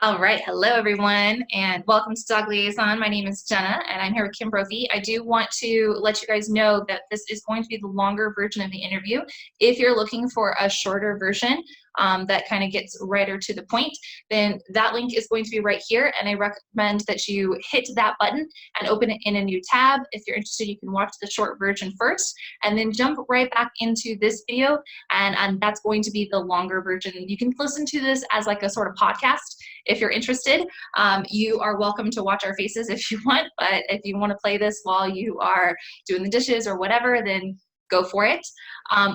All right. Hello, everyone, and welcome to Dog Liaison. My name is Jenna, and I'm here with Kim Brophey. I do want to let you guys know that this is going to be the longer version of the interview. If you're looking for a shorter version that kind of gets righter to the point, then that link is going to be right here, and I recommend that you hit that button and open it in a new tab. If you're interested, you can watch the short version first, and then jump right back into this video, and that's going to be the longer version. You can listen to this as like a sort of podcast if you're interested. You are welcome to watch our faces if you want, but if you want to play this while you are doing the dishes or whatever, then go for it.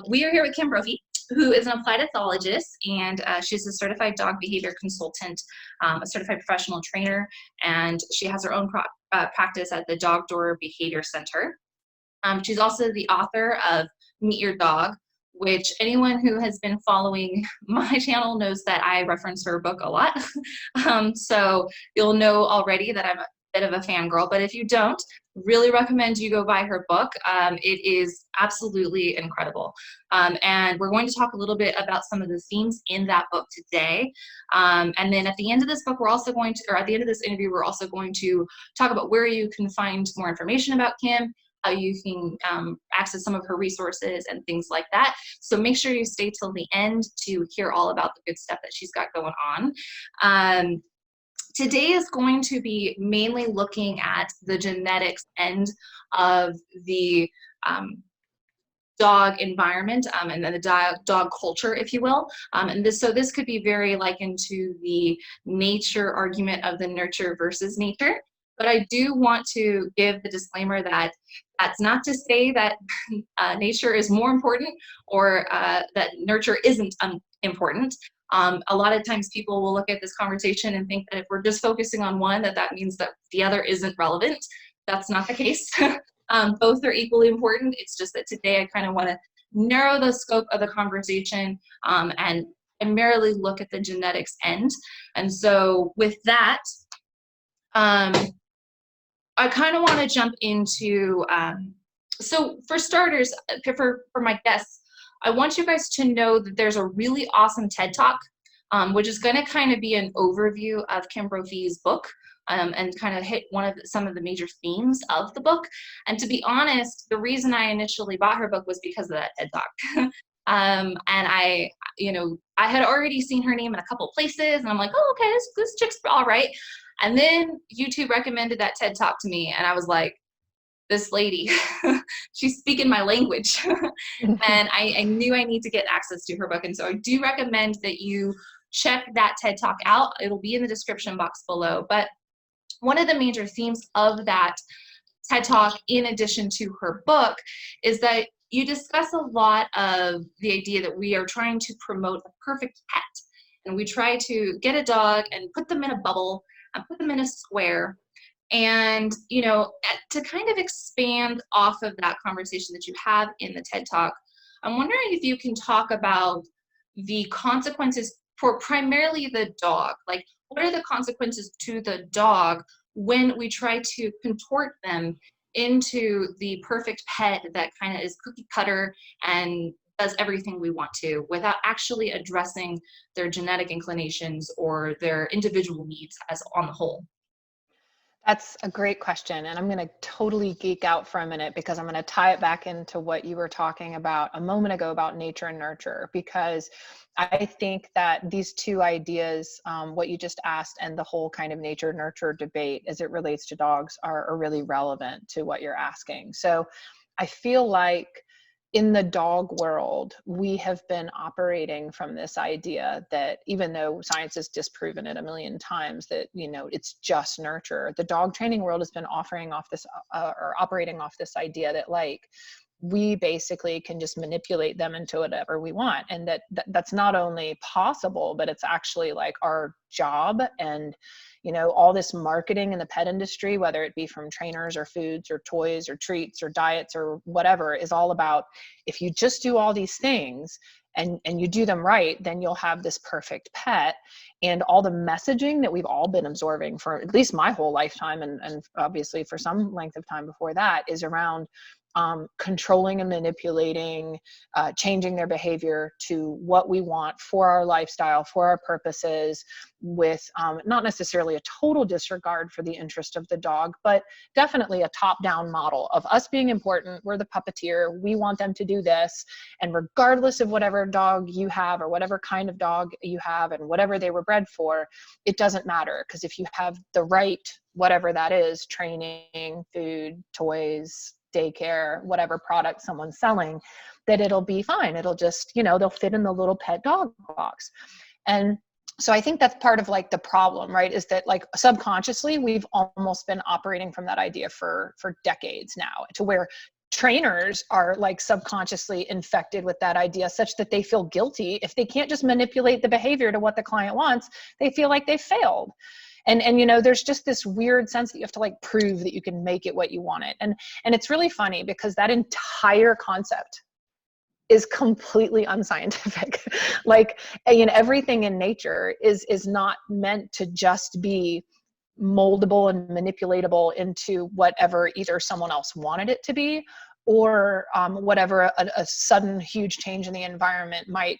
We are here with Kim Brophey, who is an applied ethologist, and she's a certified dog behavior consultant, a certified professional trainer, and she has her own practice at the Dog Door Behavior Center. She's also the author of Meet Your Dog, which anyone who has been following my channel knows that I reference her book a lot. So you'll know already that I'm a bit of a fangirl, but if you don't, really recommend you go buy her book. It is absolutely incredible. And we're going to talk a little bit about some of the themes in that book today. And then at the end of this book, we're also going to, or at the end of this interview, we're also going to talk about where you can find more information about Kim, how you can access some of her resources and things like that. So make sure you stay till the end to hear all about the good stuff that she's got going on. Today is going to be mainly looking at the genetics end of the dog environment and the dog culture, if you will. And this could be very likened to the nature argument of the nurture versus nature. But I do want to give the disclaimer that that's not to say that nature is more important or that nurture isn't important. A lot of times people will look at this conversation and think that if we're just focusing on one, that means that the other isn't relevant. That's not the case. Both are equally important. It's just that today I kind of want to narrow the scope of the conversation and primarily look at the genetics end. And so with that, I kind of want to jump into, so for starters, for my guests, I want you guys to know that there's a really awesome TED Talk, which is going to kind of be an overview of Kim Brophey's book and kind of hit some of the major themes of the book. And to be honest, the reason I initially bought her book was because of that TED Talk. And I had already seen her name in a couple places, and I'm like, oh, okay, this chick's all right. And then YouTube recommended that TED Talk to me, and I was like, this lady, she's speaking my language. And I knew I need to get access to her book. And so I do recommend that you check that TED Talk out. It'll be in the description box below. But one of the major themes of that TED Talk, in addition to her book, is that you discuss a lot of the idea that we are trying to promote a perfect pet. And we try to get a dog and put them in a bubble and put them in a square. And, to kind of expand off of that conversation that you have in the TED Talk, I'm wondering if you can talk about the consequences for primarily the dog. Like, what are the consequences to the dog when we try to contort them into the perfect pet that kind of is cookie cutter and does everything we want to without actually addressing their genetic inclinations or their individual needs as on the whole? That's a great question. And I'm going to totally geek out for a minute because I'm going to tie it back into what you were talking about a moment ago about nature and nurture, because I think that these two ideas, what you just asked and the whole kind of nature nurture debate as it relates to dogs are really relevant to what you're asking. So I feel like in the dog world, we have been operating from this idea that even though science has disproven it a million times that, it's just nurture, the dog training world has been operating off this idea that we basically can just manipulate them into whatever we want. And that's not only possible, but it's actually like our job. And all this marketing in the pet industry, whether it be from trainers or foods or toys or treats or diets or whatever, is all about, if you just do all these things and you do them right, then you'll have this perfect pet. And all the messaging that we've all been absorbing for at least my whole lifetime, and obviously for some length of time before that, is around controlling and manipulating, changing their behavior to what we want for our lifestyle, for our purposes, with not necessarily a total disregard for the interest of the dog, but definitely a top-down model of us being important. We're the puppeteer. We want them to do this. And regardless of whatever dog you have or whatever kind of dog you have and whatever they were bred for, it doesn't matter. Because if you have the right, whatever that is, training, food, toys, daycare, whatever product someone's selling, that it'll be fine. It'll just, they'll fit in the little pet dog box. And so I think that's part of like the problem, right? Is that like subconsciously we've almost been operating from that idea for decades now, to where trainers are like subconsciously infected with that idea, such that they feel guilty if they can't just manipulate the behavior to what the client wants. They feel like they failed. And there's just this weird sense that you have to like prove that you can make it what you want it. And it's really funny because that entire concept is completely unscientific. Like, everything in nature is not meant to just be moldable and manipulatable into whatever either someone else wanted it to be, or whatever a sudden huge change in the environment might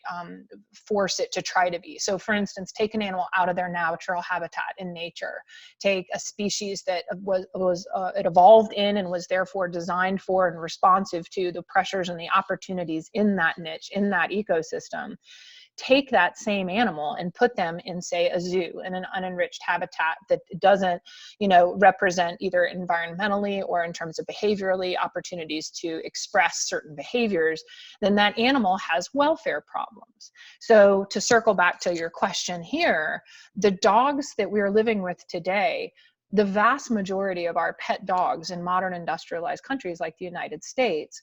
force it to try to be. So for instance, take an animal out of their natural habitat in nature. Take a species that it evolved in and was therefore designed for and responsive to the pressures and the opportunities in that niche, in that ecosystem. Take that same animal and put them in, say, a zoo, in an unenriched habitat that doesn't, represent either environmentally or in terms of behaviorally opportunities to express certain behaviors, then that animal has welfare problems. So to circle back to your question here, the dogs that we're living with today, the vast majority of our pet dogs in modern industrialized countries like the United States,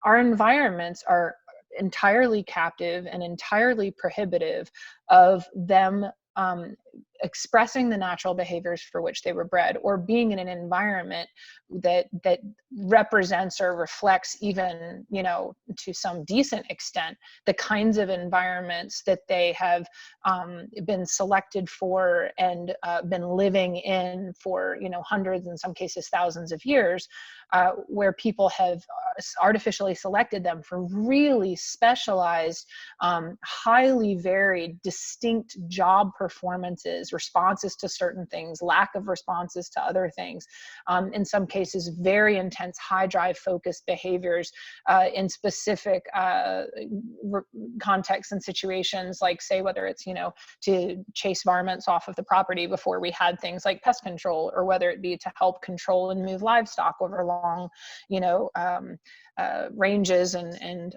our environments are entirely captive and entirely prohibitive of them expressing the natural behaviors for which they were bred, or being in an environment that represents or reflects, even to some decent extent, the kinds of environments that they have been selected for and been living in for hundreds, in some cases thousands of years, where people have artificially selected them for really specialized, highly varied, distinct job performances, responses to certain things, lack of responses to other things, in some cases very intense high drive focused behaviors in specific contexts and situations, like say whether it's to chase varmints off of the property before we had things like pest control, or whether it be to help control and move livestock over long ranges and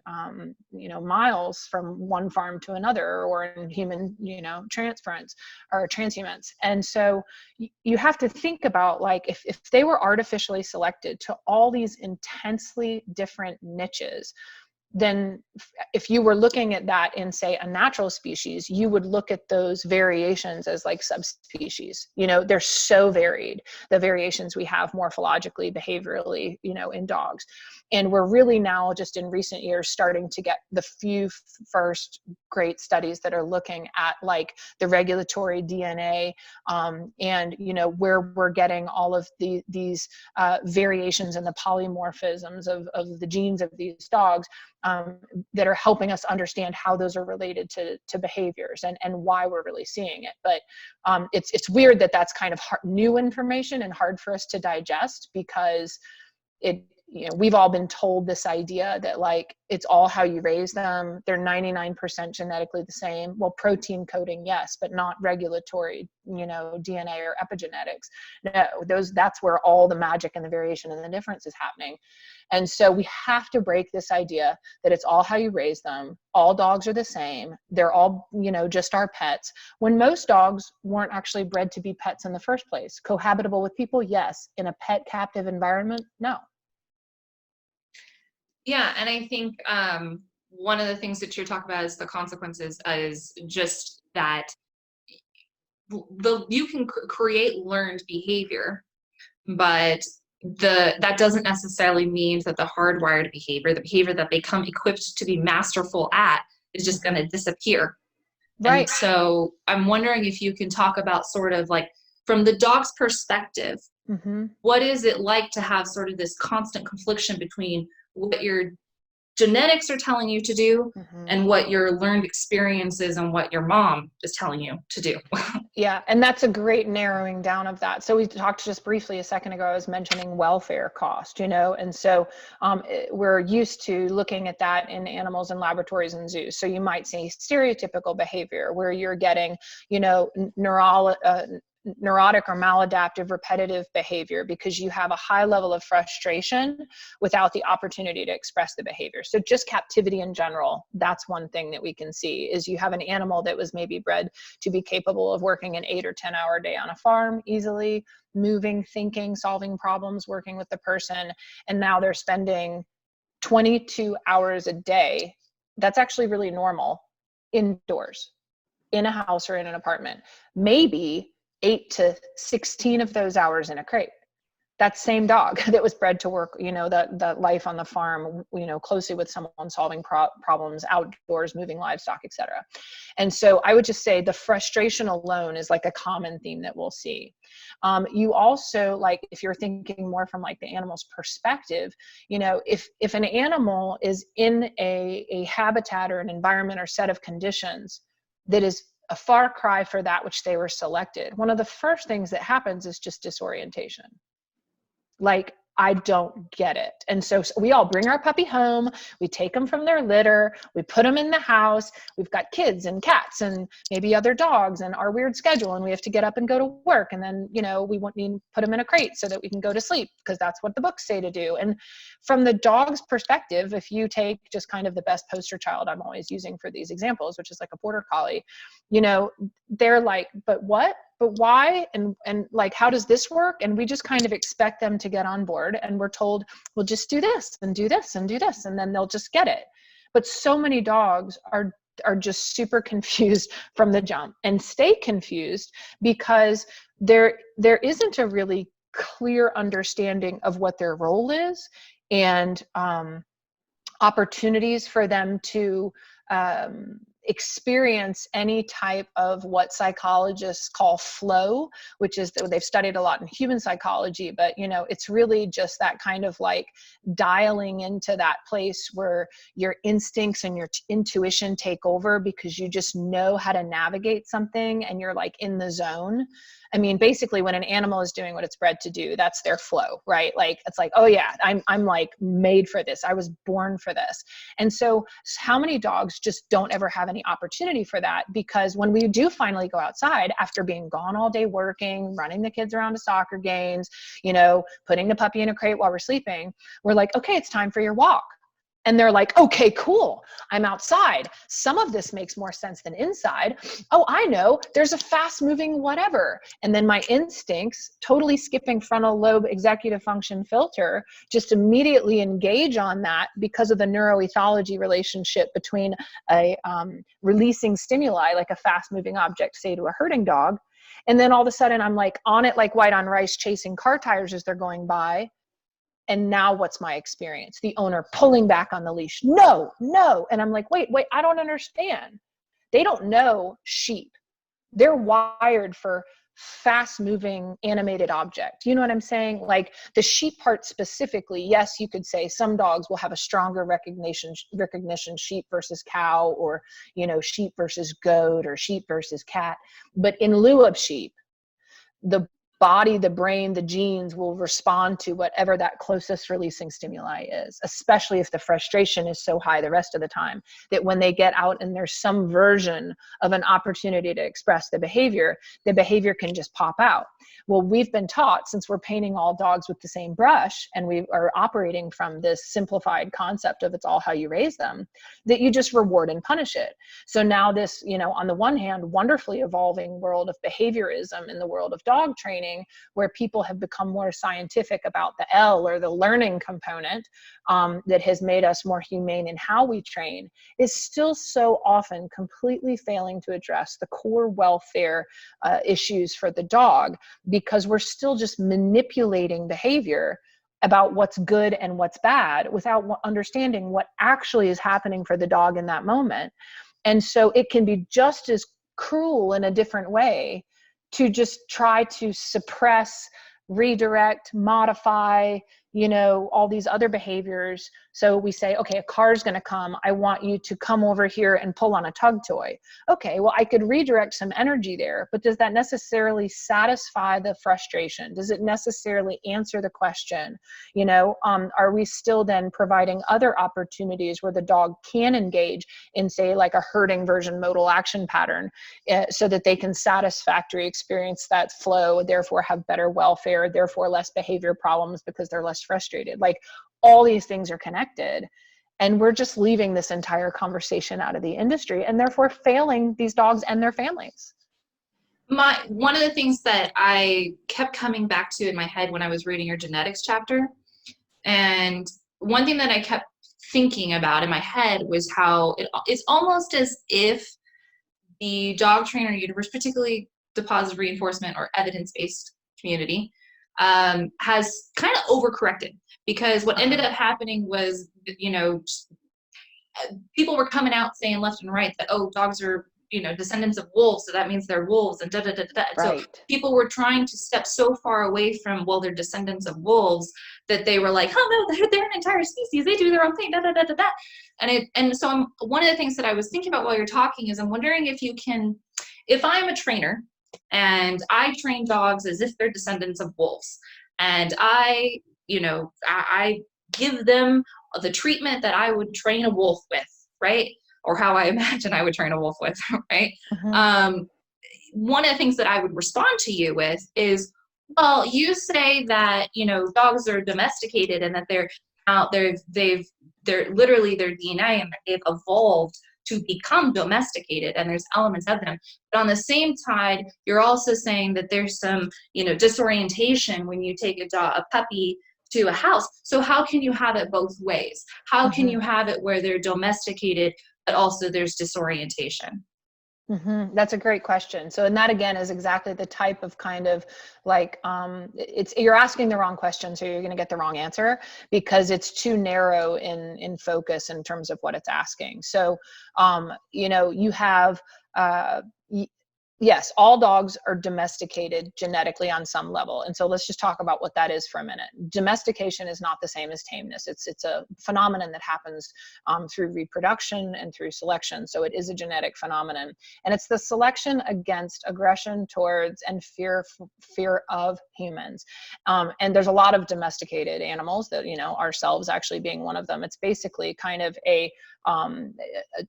miles from one farm to another, or in human transference or transhumance. And so you have to think about, like, if they were artificially selected to all these intensely different niches, then if you were looking at that in, say, a natural species, you would look at those variations as like subspecies. They're so varied, the variations we have morphologically, behaviorally, in dogs. And we're really now, just in recent years, starting to get the few first great studies that are looking at like the regulatory DNA, and where we're getting all of these variations in the polymorphisms of the genes of these dogs, that are helping us understand how those are related to behaviors and why we're really seeing it. But it's weird that that's kind of new information and hard for us to digest, because we've all been told this idea that like it's all how you raise them. They're 99% genetically the same. Well, protein coding, yes, but not regulatory, DNA or epigenetics. No, that's where all the magic and the variation and the difference is happening. And so we have to break this idea that it's all how you raise them. All dogs are the same. They're all, just our pets, when most dogs weren't actually bred to be pets in the first place. Cohabitable with people, yes. In a pet captive environment, no. Yeah, and I think one of the things that you're talking about is the consequences, is just that you can create learned behavior, but that doesn't necessarily mean that the hardwired behavior, the behavior that they come equipped to be masterful at, is just going to disappear. Right. And so I'm wondering if you can talk about sort of like, from the dog's perspective, Mm-hmm. What is it like to have sort of this constant confliction between what your genetics are telling you to do Mm-hmm. and what your learned experiences and what your mom is telling you to do? Yeah, and that's a great narrowing down of that. So we talked just briefly a second ago, I was mentioning welfare cost, and so we're used to looking at that in animals in laboratories and zoos. So you might see stereotypical behavior where you're getting, neurotic or maladaptive repetitive behavior because you have a high level of frustration without the opportunity to express the behavior. So just captivity in general, that's one thing that we can see is you have an animal that was maybe bred to be capable of working an 8 or 10 hour day on a farm easily, moving, thinking, solving problems, working with the person, and now they're spending 22 hours a day. That's actually really normal indoors in a house or in an apartment. Maybe 8 to 16 of those hours in a crate. That same dog that was bred to work, the life on the farm, closely with someone, solving problems outdoors, moving livestock, etc. And so I would just say the frustration alone is like a common theme that we'll see. You also, like, if you're thinking more from like the animal's perspective, if an animal is in a habitat or an environment or set of conditions that is a far cry for that which they were selected, one of the first things that happens is just disorientation. Like, I don't get it. And so we all bring our puppy home, we take them from their litter, we put them in the house, we've got kids and cats and maybe other dogs and our weird schedule, and we have to get up and go to work, and then we put them in a crate so that we can go to sleep because that's what the books say to do. And from the dog's perspective, if you take just kind of the best poster child I'm always using for these examples, which is like a border collie, they're like, but what? But why? And like, how does this work? And we just kind of expect them to get on board, and we're told, well, just do this and do this and do this, and then they'll just get it. But so many dogs are just super confused from the jump and stay confused because there isn't a really clear understanding of what their role is, and opportunities for them to experience any type of what psychologists call flow, which is that they've studied a lot in human psychology, but it's really just that kind of like dialing into that place where your instincts and your intuition take over because you just know how to navigate something and you're like in the zone. I mean, basically when an animal is doing what it's bred to do, that's their flow, right? Like, it's like, oh yeah, I'm like made for this. I was born for this. And so how many dogs just don't ever have any opportunity for that? Because when we do finally go outside after being gone all day working, running the kids around to soccer games, putting the puppy in a crate while we're sleeping, we're like, okay, it's time for your walk. And they're like, okay, cool, I'm outside. Some of this makes more sense than inside. Oh, I know, there's a fast moving whatever. And then my instincts, totally skipping frontal lobe executive function filter, just immediately engage on that because of the neuroethology relationship between a releasing stimuli, like a fast moving object, say to a herding dog. And then all of a sudden I'm like on it like white on rice, chasing car tires as they're going by. And now what's my experience? The owner pulling back on the leash. No. And I'm like, wait, I don't understand. They don't know sheep. They're wired for fast moving animated object. You know what I'm saying? Like the sheep part specifically, yes, you could say some dogs will have a stronger recognition sheep versus cow, or, sheep versus goat, or sheep versus cat. But in lieu of sheep, the body, the brain, the genes will respond to whatever that closest releasing stimuli is, especially if the frustration is so high the rest of the time that when they get out and there's some version of an opportunity to express the behavior can just pop out. Well, we've been taught, since we're painting all dogs with the same brush and we are operating from this simplified concept of it's all how you raise them, that you just reward and punish it. So now this, on the one hand, wonderfully evolving world of behaviorism in the world of dog training, where people have become more scientific about the L, or the learning component, that has made us more humane in how we train, is still so often completely failing to address the core welfare issues for the dog, because we're still just manipulating behavior about what's good and what's bad without understanding what actually is happening for the dog in that moment. And so it can be just as cruel in a different way to just try to suppress redirect, modify, you know, all these other behaviors. So we say, okay, a car's going to come. I want you to come over here and pull on a tug toy. Okay, well, I could redirect some energy there, but does that necessarily satisfy the frustration? Does it necessarily answer the question? You know, are we still then providing other opportunities where the dog can engage in, say, like a herding version modal action pattern, so that they can satisfactorily experience that flow, therefore have better welfare, therefore less behavior problems because they're less frustrated? Like, all these things are connected, and we're just leaving this entire conversation out of the industry and therefore failing these dogs and their families. One of the things that I kept coming back to in my head when I was reading your genetics chapter, and one thing that I kept thinking about in my head was how it's almost as if the dog trainer universe, particularly the positive reinforcement or evidence-based community, has kind of overcorrected, because what ended up happening was, you know, people were coming out saying left and right that, oh, dogs are, you know, descendants of wolves, so that means they're wolves, and da da da da. Right. So people were trying to step so far away from, well, they're descendants of wolves, that they were like, oh no, they're an entire species, they do their own thing, da da da da da. And so one of the things that I was thinking about while you're talking is, I'm wondering if you can, if I'm a trainer and I train dogs as if they're descendants of wolves, and I, you know, I give them the treatment that I would train a wolf with, right? Or how I imagine I would train a wolf with, right? Mm-hmm. One of the things that I would respond to you with is, well, you say that, you know, dogs are domesticated and that they're out, they're literally their DNA, and they've evolved to become domesticated, and there's elements of them. But on the same side, you're also saying that there's some, you know, disorientation when you take a puppy to a house. So how can you have it both ways? How can you have it where they're domesticated, but also there's disorientation? That's a great question. So, and that again is exactly the type of kind of like, you're asking the wrong question, so you're going to get the wrong answer, because it's too narrow in focus in terms of what it's asking. So, you know, you have, yes, all dogs are domesticated genetically on some level. And so let's just talk about what that is for a minute. Domestication is not the same as tameness. It's a phenomenon that happens through reproduction and through selection. So it is a genetic phenomenon. And it's the selection against aggression towards and fear of humans. And there's a lot of domesticated animals that, you know, ourselves actually being one of them. It's basically kind of a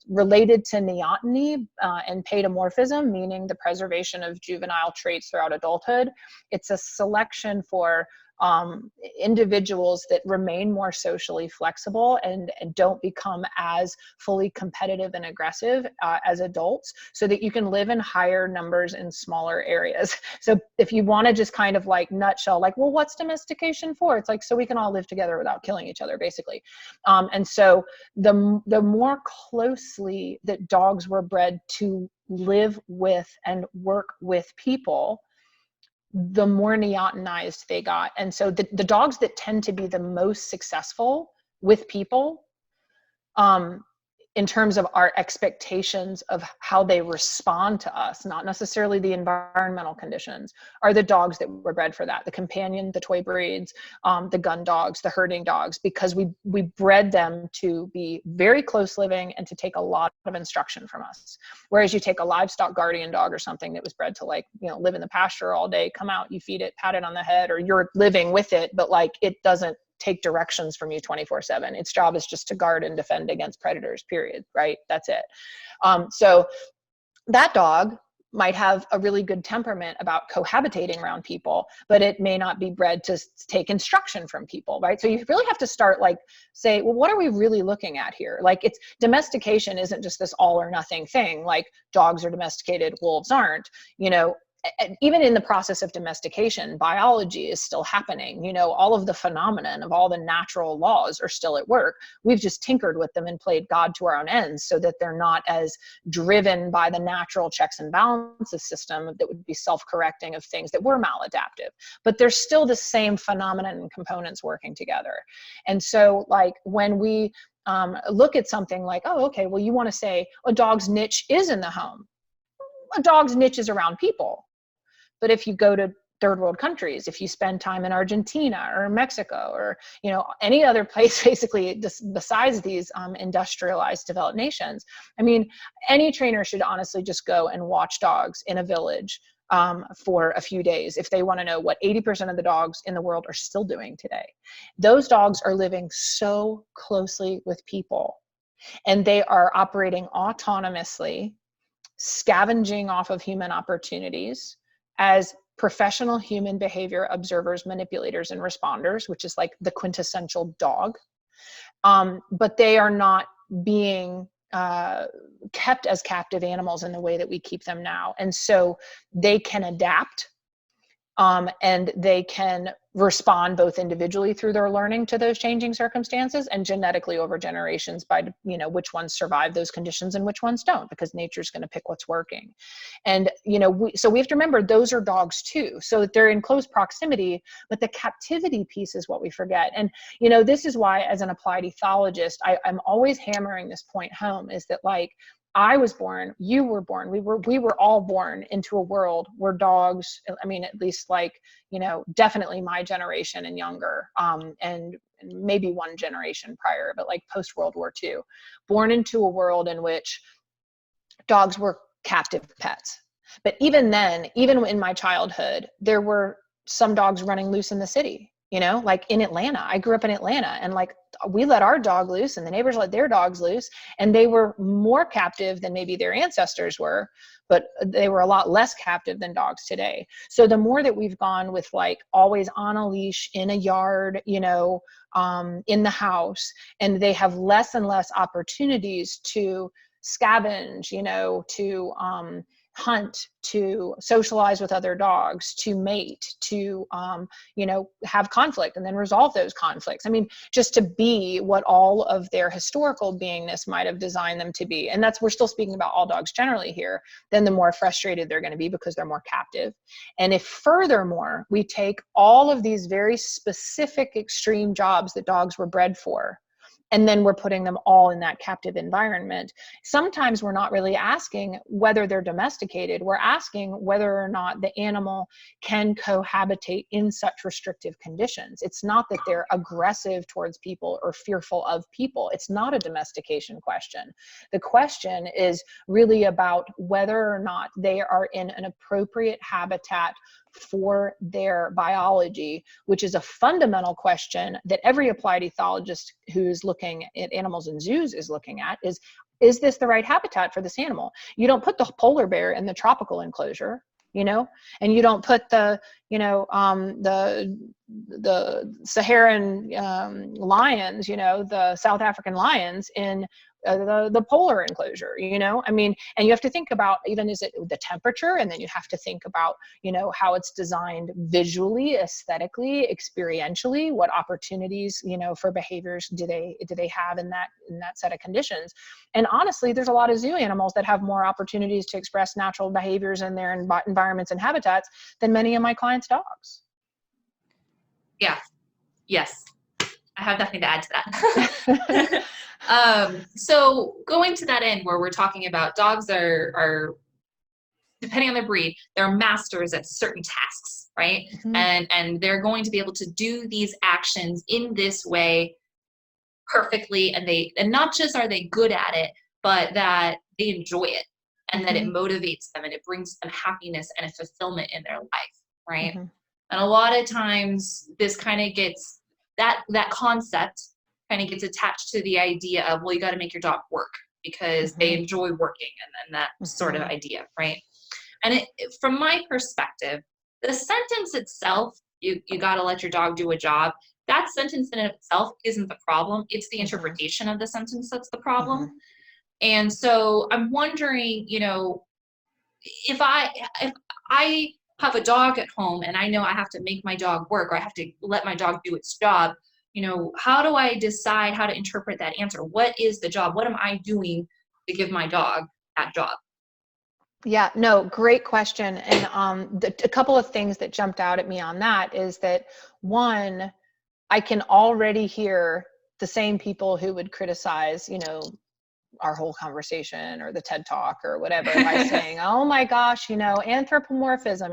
related to neoteny and paedomorphism, meaning the preservation of juvenile traits throughout adulthood. It's a selection for individuals that remain more socially flexible and don't become as fully competitive and aggressive as adults, so that you can live in higher numbers in smaller areas. So if you want to just kind of like nutshell, like, well, what's domestication for? It's like, so we can all live together without killing each other, basically. And so the more closely that dogs were bred to live with and work with people, the more neotenized they got. And so the dogs that tend to be the most successful with people, in terms of our expectations of how they respond to us, not necessarily the environmental conditions, are the dogs that were bred for that. The companion, the toy breeds, the gun dogs, the herding dogs, because we bred them to be very close living and to take a lot of instruction from us. Whereas you take a livestock guardian dog or something that was bred to, like, you know, live in the pasture all day, come out, you feed it, pat it on the head, or you're living with it, but like it doesn't take directions from you 24/7. Its job is just to guard and defend against predators, period, right? That's it. So that dog might have a really good temperament about cohabitating around people, but it may not be bred to take instruction from people, right? So you really have to start, like, say, well, what are we really looking at here? Like, it's domestication isn't just this all or nothing thing, like dogs are domesticated, wolves aren't, you know. Even in the process of domestication, biology is still happening. You know, all of the phenomenon of all the natural laws are still at work. We've just tinkered with them and played God to our own ends so that they're not as driven by the natural checks and balances system that would be self-correcting of things that were maladaptive. But there's still the same phenomenon and components working together. And so, like, when we look at something like, oh, okay, well, you want to say a dog's niche is in the home. A dog's niche is around people. But if you go to third world countries, if you spend time in Argentina or Mexico or, you know, any other place basically besides these industrialized developed nations. I mean, any trainer should honestly just go and watch dogs in a village for a few days if they want to know what 80% of the dogs in the world are still doing today. Those dogs are living so closely with people, and they are operating autonomously, scavenging off of human opportunities as professional human behavior observers, manipulators, and responders, which is like the quintessential dog. But they are not being kept as captive animals in the way that we keep them now. And so they can adapt, and they can respond both individually through their learning to those changing circumstances, and genetically over generations by, you know, which ones survive those conditions and which ones don't, because nature's going to pick what's working. And, you know, so we have to remember those are dogs too. So they're in close proximity, but the captivity piece is what we forget. And, you know, this is why as an applied ethologist, I'm always hammering this point home, is that, like, I was born, you were born, we were all born into a world where dogs, I mean, at least, like, you know, definitely my generation and younger, and maybe one generation prior, but like post World War II, born into a world in which dogs were captive pets. But even then, even in my childhood, there were some dogs running loose in the city, you know, like in Atlanta. I grew up in Atlanta, and like we let our dog loose and the neighbors let their dogs loose, and they were more captive than maybe their ancestors were, but they were a lot less captive than dogs today. So the more that we've gone with like always on a leash in a yard, you know, in the house, and they have less and less opportunities to scavenge, you know, to hunt, to socialize with other dogs, to mate, to, you know, have conflict and then resolve those conflicts. I mean, just to be what all of their historical beingness might have designed them to be. And that's, we're still speaking about all dogs generally here, then the more frustrated they're going to be because they're more captive. And if furthermore, we take all of these very specific extreme jobs that dogs were bred for, and then we're putting them all in that captive environment, sometimes we're not really asking whether they're domesticated. We're asking whether or not the animal can cohabitate in such restrictive conditions. It's not that they're aggressive towards people or fearful of people. It's not a domestication question. The question is really about whether or not they are in an appropriate habitat for their biology, which is a fundamental question that every applied ethologist who's looking at animals in zoos is looking at, is this the right habitat for this animal? You don't put the polar bear in the tropical enclosure, you know, and you don't put the, you know, the Saharan lions, you know, the South African lions in the polar enclosure, you know. I mean, and you have to think about, even, is it the temperature, and then you have to think about, you know, how it's designed visually, aesthetically, experientially, what opportunities, you know, for behaviors do they have in that set of conditions. And honestly, there's a lot of zoo animals that have more opportunities to express natural behaviors in their environments and habitats than many of my clients' dogs. Yeah. Yes. I have nothing to add to that. So going to that end where we're talking about dogs are depending on their breed, they're masters at certain tasks, right? Mm-hmm. And they're going to be able to do these actions in this way perfectly, and not just are they good at it, but that they enjoy it, and that it motivates them and it brings them happiness and a fulfillment in their life, right? Mm-hmm. And a lot of times this kind of gets, that concept kind of gets attached to the idea of, well, you got to make your dog work because they enjoy working, and that sort of idea, right? And from my perspective, the sentence itself, you got to let your dog do a job, that sentence in itself isn't the problem. It's the interpretation of the sentence that's the problem. And so I'm wondering, you know, if I have a dog at home and I know I have to make my dog work, or I have to let my dog do its job, you know, how do I decide how to interpret that answer? What is the job? What am I doing to give my dog that job? Yeah, no, great question. And a couple of things that jumped out at me on that is that, one, I can already hear the same people who would criticize, you know, our whole conversation or the TED Talk or whatever by saying, oh my gosh, anthropomorphism,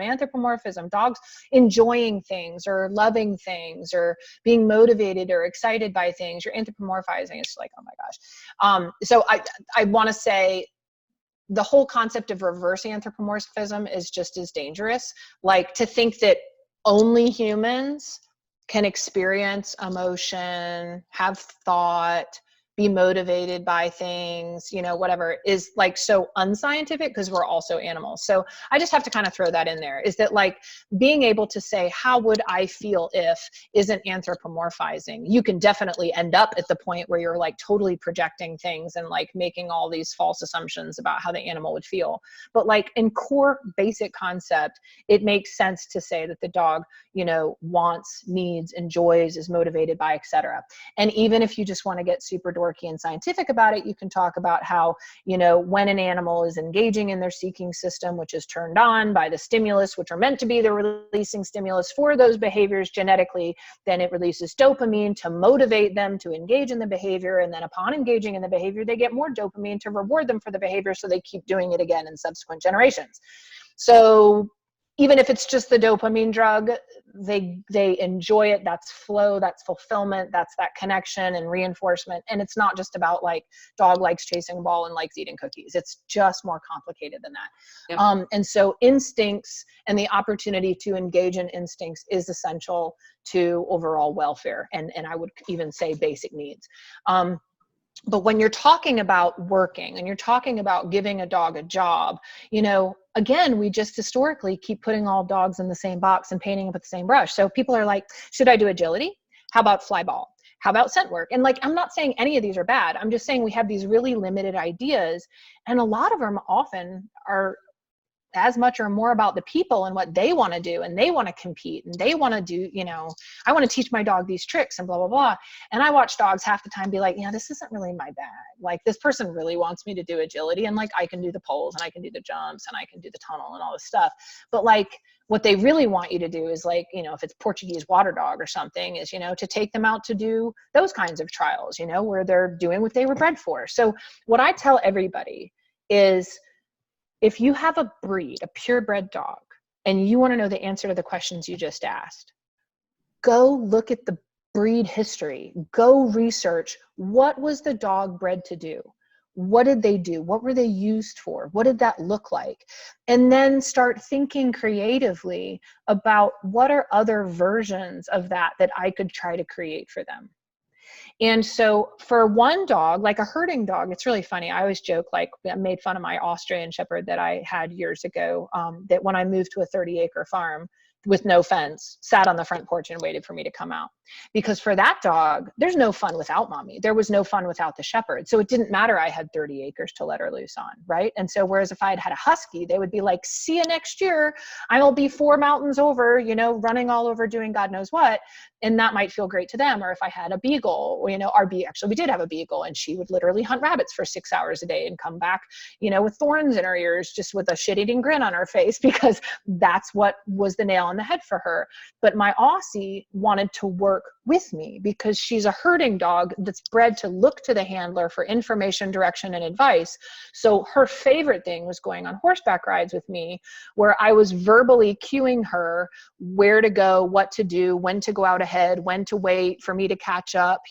dogs enjoying things or loving things or being motivated or excited by things, you're anthropomorphizing. It's like, oh my gosh. So I want to say the whole concept of reverse anthropomorphism is just as dangerous. Like, to think that only humans can experience emotion, have thought, be motivated by things, whatever, is like so unscientific, because we're also animals. So I just have to kind of throw that in there, is that like being able to say, how would I feel if, isn't anthropomorphizing. You can definitely end up at the point where you're like totally projecting things and like making all these false assumptions about how the animal would feel. But like in core basic concept, it makes sense to say that the dog, wants, needs, enjoys, is motivated by, etc. And even if you just want to get super dorky and scientific about it, you can talk about how, when an animal is engaging in their seeking system, which is turned on by the stimulus, which are meant to be the releasing stimulus for those behaviors genetically, then it releases dopamine to motivate them to engage in the behavior. And then upon engaging in the behavior, they get more dopamine to reward them for the behavior, so they keep doing it again in subsequent generations. So even if it's just the dopamine drug, they enjoy it. That's flow, that's fulfillment, that's that connection and reinforcement. And it's not just about like dog likes chasing a ball and likes eating cookies. It's just more complicated than that. Yep. And so instincts and the opportunity to engage in instincts is essential to overall welfare. And I would even say basic needs. But when you're talking about working and you're talking about giving a dog a job, again, we just historically keep putting all dogs in the same box and painting them with the same brush. So people are like, should I do agility? How about fly ball? How about scent work? And like, I'm not saying any of these are bad. I'm just saying we have these really limited ideas, and a lot of them often are as much or more about the people and what they want to do, and they want to compete, and they want to do, I want to teach my dog these tricks and blah, blah, blah. And I watch dogs half the time be like, this isn't really my bag. Like, this person really wants me to do agility, and like, I can do the poles and I can do the jumps and I can do the tunnel and all this stuff. But like, what they really want you to do is like, if it's Portuguese water dog or something, is, to take them out to do those kinds of trials, where they're doing what they were bred for. So what I tell everybody is, if you have a breed, a purebred dog, and you want to know the answer to the questions you just asked, go look at the breed history. Go research, what was the dog bred to do? What did they do? What were they used for? What did that look like? And then start thinking creatively about what are other versions of that I could try to create for them. And so for one dog, like a herding dog, it's really funny. I always joke, like, I made fun of my Austrian Shepherd that I had years ago, that when I moved to a 30-acre farm with no fence, sat on the front porch and waited for me to come out. Because for that dog, there's no fun without mommy. There was no fun without the shepherd. So it didn't matter I had 30 acres to let her loose on, right? And so whereas if I had had a husky, they would be like, see you next year. I will be 4 mountains over, running all over doing God knows what. And that might feel great to them. Or if I had a beagle, or, actually we did have a beagle, and she would literally hunt rabbits for 6 hours a day and come back, with thorns in her ears, just with a shit-eating grin on her face, because that's what was the nail on the head for her. But my Aussie wanted to work with me because she's a herding dog that's bred to look to the handler for information, direction, and advice. So her favorite thing was going on horseback rides with me, where I was verbally cueing her where to go, what to do, when to go out ahead, when to wait for me to catch up,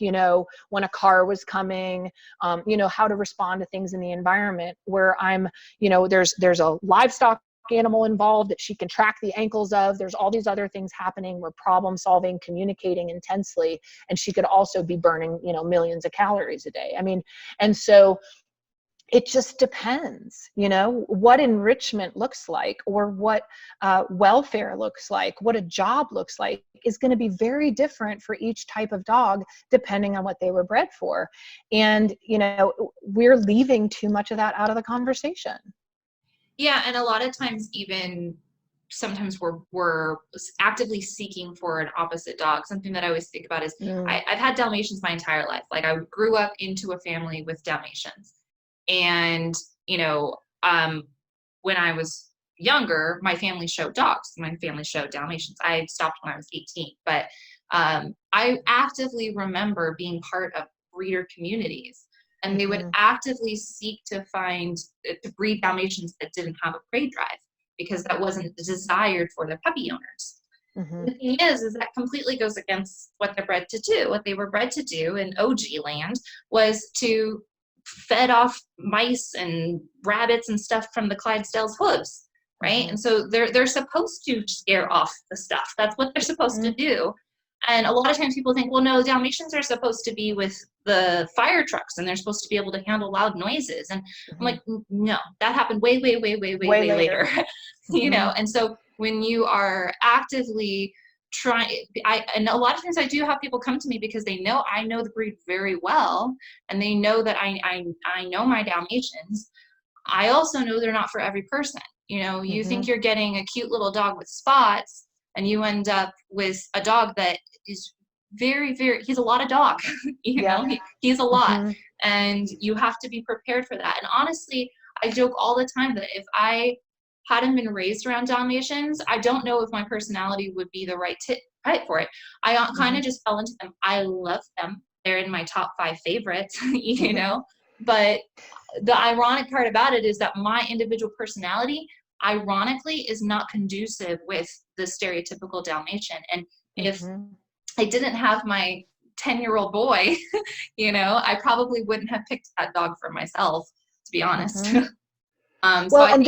when a car was coming, how to respond to things in the environment where I'm, there's a livestock animal involved that she can track the ankles of. There's all these other things happening. We're problem solving, communicating intensely, and she could also be burning, millions of calories a day. And so it just depends, what enrichment looks like, or what welfare looks like, what a job looks like is going to be very different for each type of dog, depending on what they were bred for. And, we're leaving too much of that out of the conversation. Yeah, and a lot of times, even sometimes we're actively seeking for an opposite dog. Something that I always think about is I've had Dalmatians my entire life. Like, I grew up into a family with Dalmatians, and when I was younger, my family showed dogs. My family showed Dalmatians. I stopped when I was 18, but, I actively remember being part of breeder communities, and they would actively seek to breed Dalmatians that didn't have a prey drive, because that wasn't desired for the puppy owners. The thing is that completely goes against what they're bred to do. What they were bred to do in OG land was to fed off mice and rabbits and stuff from the Clydesdale's hooves, right? And so they're supposed to scare off the stuff. That's what they're supposed to do. And a lot of times people think, well, no, Dalmatians are supposed to be with the fire trucks and they're supposed to be able to handle loud noises. And I'm like, no, that happened way later. You know, and so when you are actively trying, and a lot of times I do have people come to me because they know I know the breed very well, and they know that I know my Dalmatians. I also know they're not for every person. You know, you think you're getting a cute little dog with spots, and you end up with a dog that is he's a lot of dog. You know, he's a lot, and you have to be prepared for that. And honestly, I joke all the time that if I hadn't been raised around Dalmatians, I don't know if my personality would be the right type for it. I kind of just fell into them. I love them. They're in my top 5 favorites, you know, but the ironic part about it is that my individual personality, ironically, is not conducive with the stereotypical Dalmatian. And if I didn't have my 10-year-old boy, you know, I probably wouldn't have picked that dog for myself, to be honest. So well, and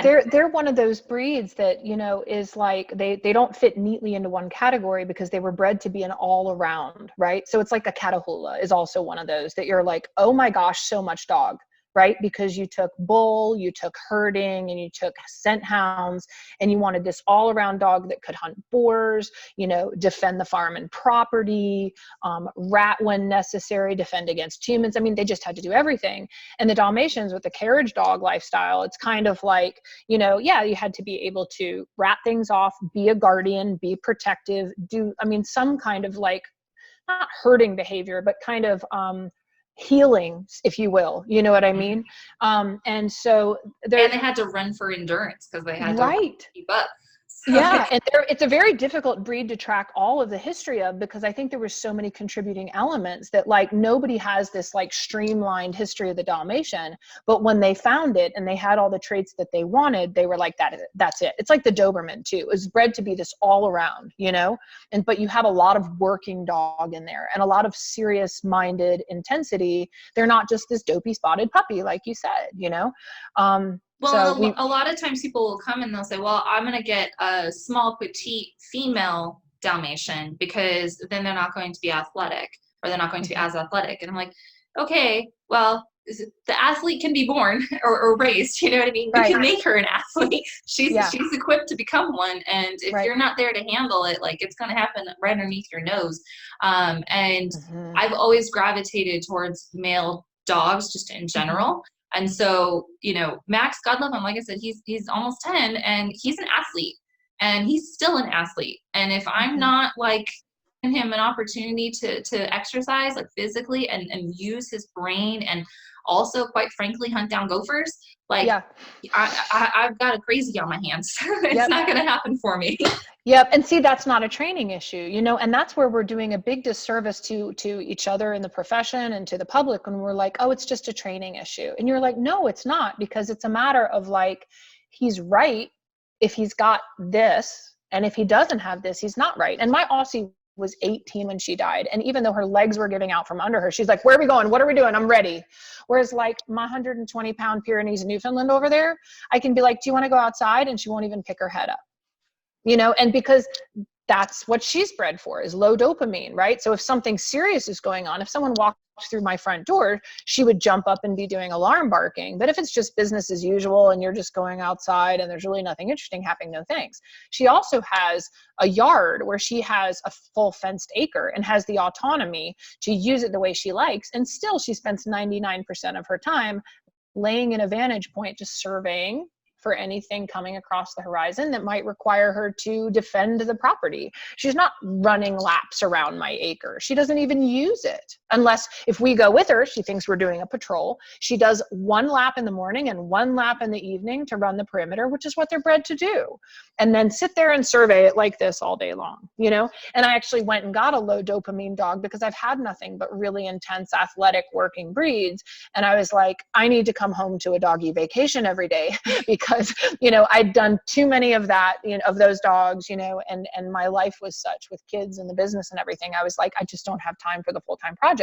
they're one of those breeds that, you know, is like they don't fit neatly into one category because they were bred to be an all around, right? So it's like a Catahoula is also one of those that you're like, oh my gosh, so much dog, right? Because you took bull, you took herding, and you took scent hounds, and you wanted this all around dog that could hunt boars, you know, defend the farm and property, rat when necessary, defend against humans. I mean, they just had to do everything. And the Dalmatians with the carriage dog lifestyle, it's kind of like, you know, yeah, you had to be able to rat things off, be a guardian, be protective, some kind of like, not herding behavior, but kind of, healing, if you will, you know what I mean? And so they had to run for endurance because they had to keep up. Yeah, and it's a very difficult breed to track all of the history of, because I think there were so many contributing elements that like nobody has this like streamlined history of the Dalmatian. But when they found it and they had all the traits that they wanted, they were like, that's it. It's like the Doberman too. It was bred to be this all around, you know, but you have a lot of working dog in there and a lot of serious minded intensity. They're not just this dopey spotted puppy, like you said, you know? Well, so a lot of times people will come and they'll say, well, I'm going to get a small, petite female Dalmatian because then they're not going to be athletic, or they're not going to be as athletic. And I'm like, okay, well, the athlete can be born or raised, you know what I mean? You can make her an athlete. She's equipped to become one. And if you're not there to handle it, like it's going to happen right underneath your nose. And I've always gravitated towards male dogs just in general. And so, you know, Max, God love him, like I said, he's almost 10 and he's an athlete, and he's still an athlete. And if I'm not like giving him an opportunity to exercise like physically and use his brain and also, quite frankly, hunt down gophers, like I've got a crazy on my hands. It's not going to happen for me. Yep. And see, that's not a training issue, you know, and that's where we're doing a big disservice to each other in the profession and to the public when we're like, oh, it's just a training issue. And you're like, no, it's not, because it's a matter of like, he's right if he's got this, and if he doesn't have this, he's not right. And my Aussie was 18 when she died. And even though her legs were giving out from under her, she's like, where are we going? What are we doing? I'm ready. Whereas like my 120-pound Pyrenees in Newfoundland over there, I can be like, do you want to go outside? And she won't even pick her head up. You know, and because that's what she's bred for, is low dopamine, right? So if something serious is going on, if someone walked through my front door, she would jump up and be doing alarm barking. But if it's just business as usual and you're just going outside and there's really nothing interesting happening, no thanks. She also has a yard where she has a full fenced acre and has the autonomy to use it the way she likes. And still she spends 99% of her time laying in a vantage point, just surveying for anything coming across the horizon that might require her to defend the property. She's not running laps around my acre. She doesn't even use it unless if we go with her, she thinks we're doing a patrol. She does 1 lap in the morning and 1 lap in the evening to run the perimeter, which is what they're bred to do. And then sit there and survey it like this all day long, you know? And I actually went and got a low dopamine dog because I've had nothing but really intense athletic working breeds. And I was like, I need to come home to a doggy vacation every day because, you know, I'd done too many of that, you know, of those dogs, you know, and my life was such with kids and the business and everything. I was like, I just don't have time for the full-time project.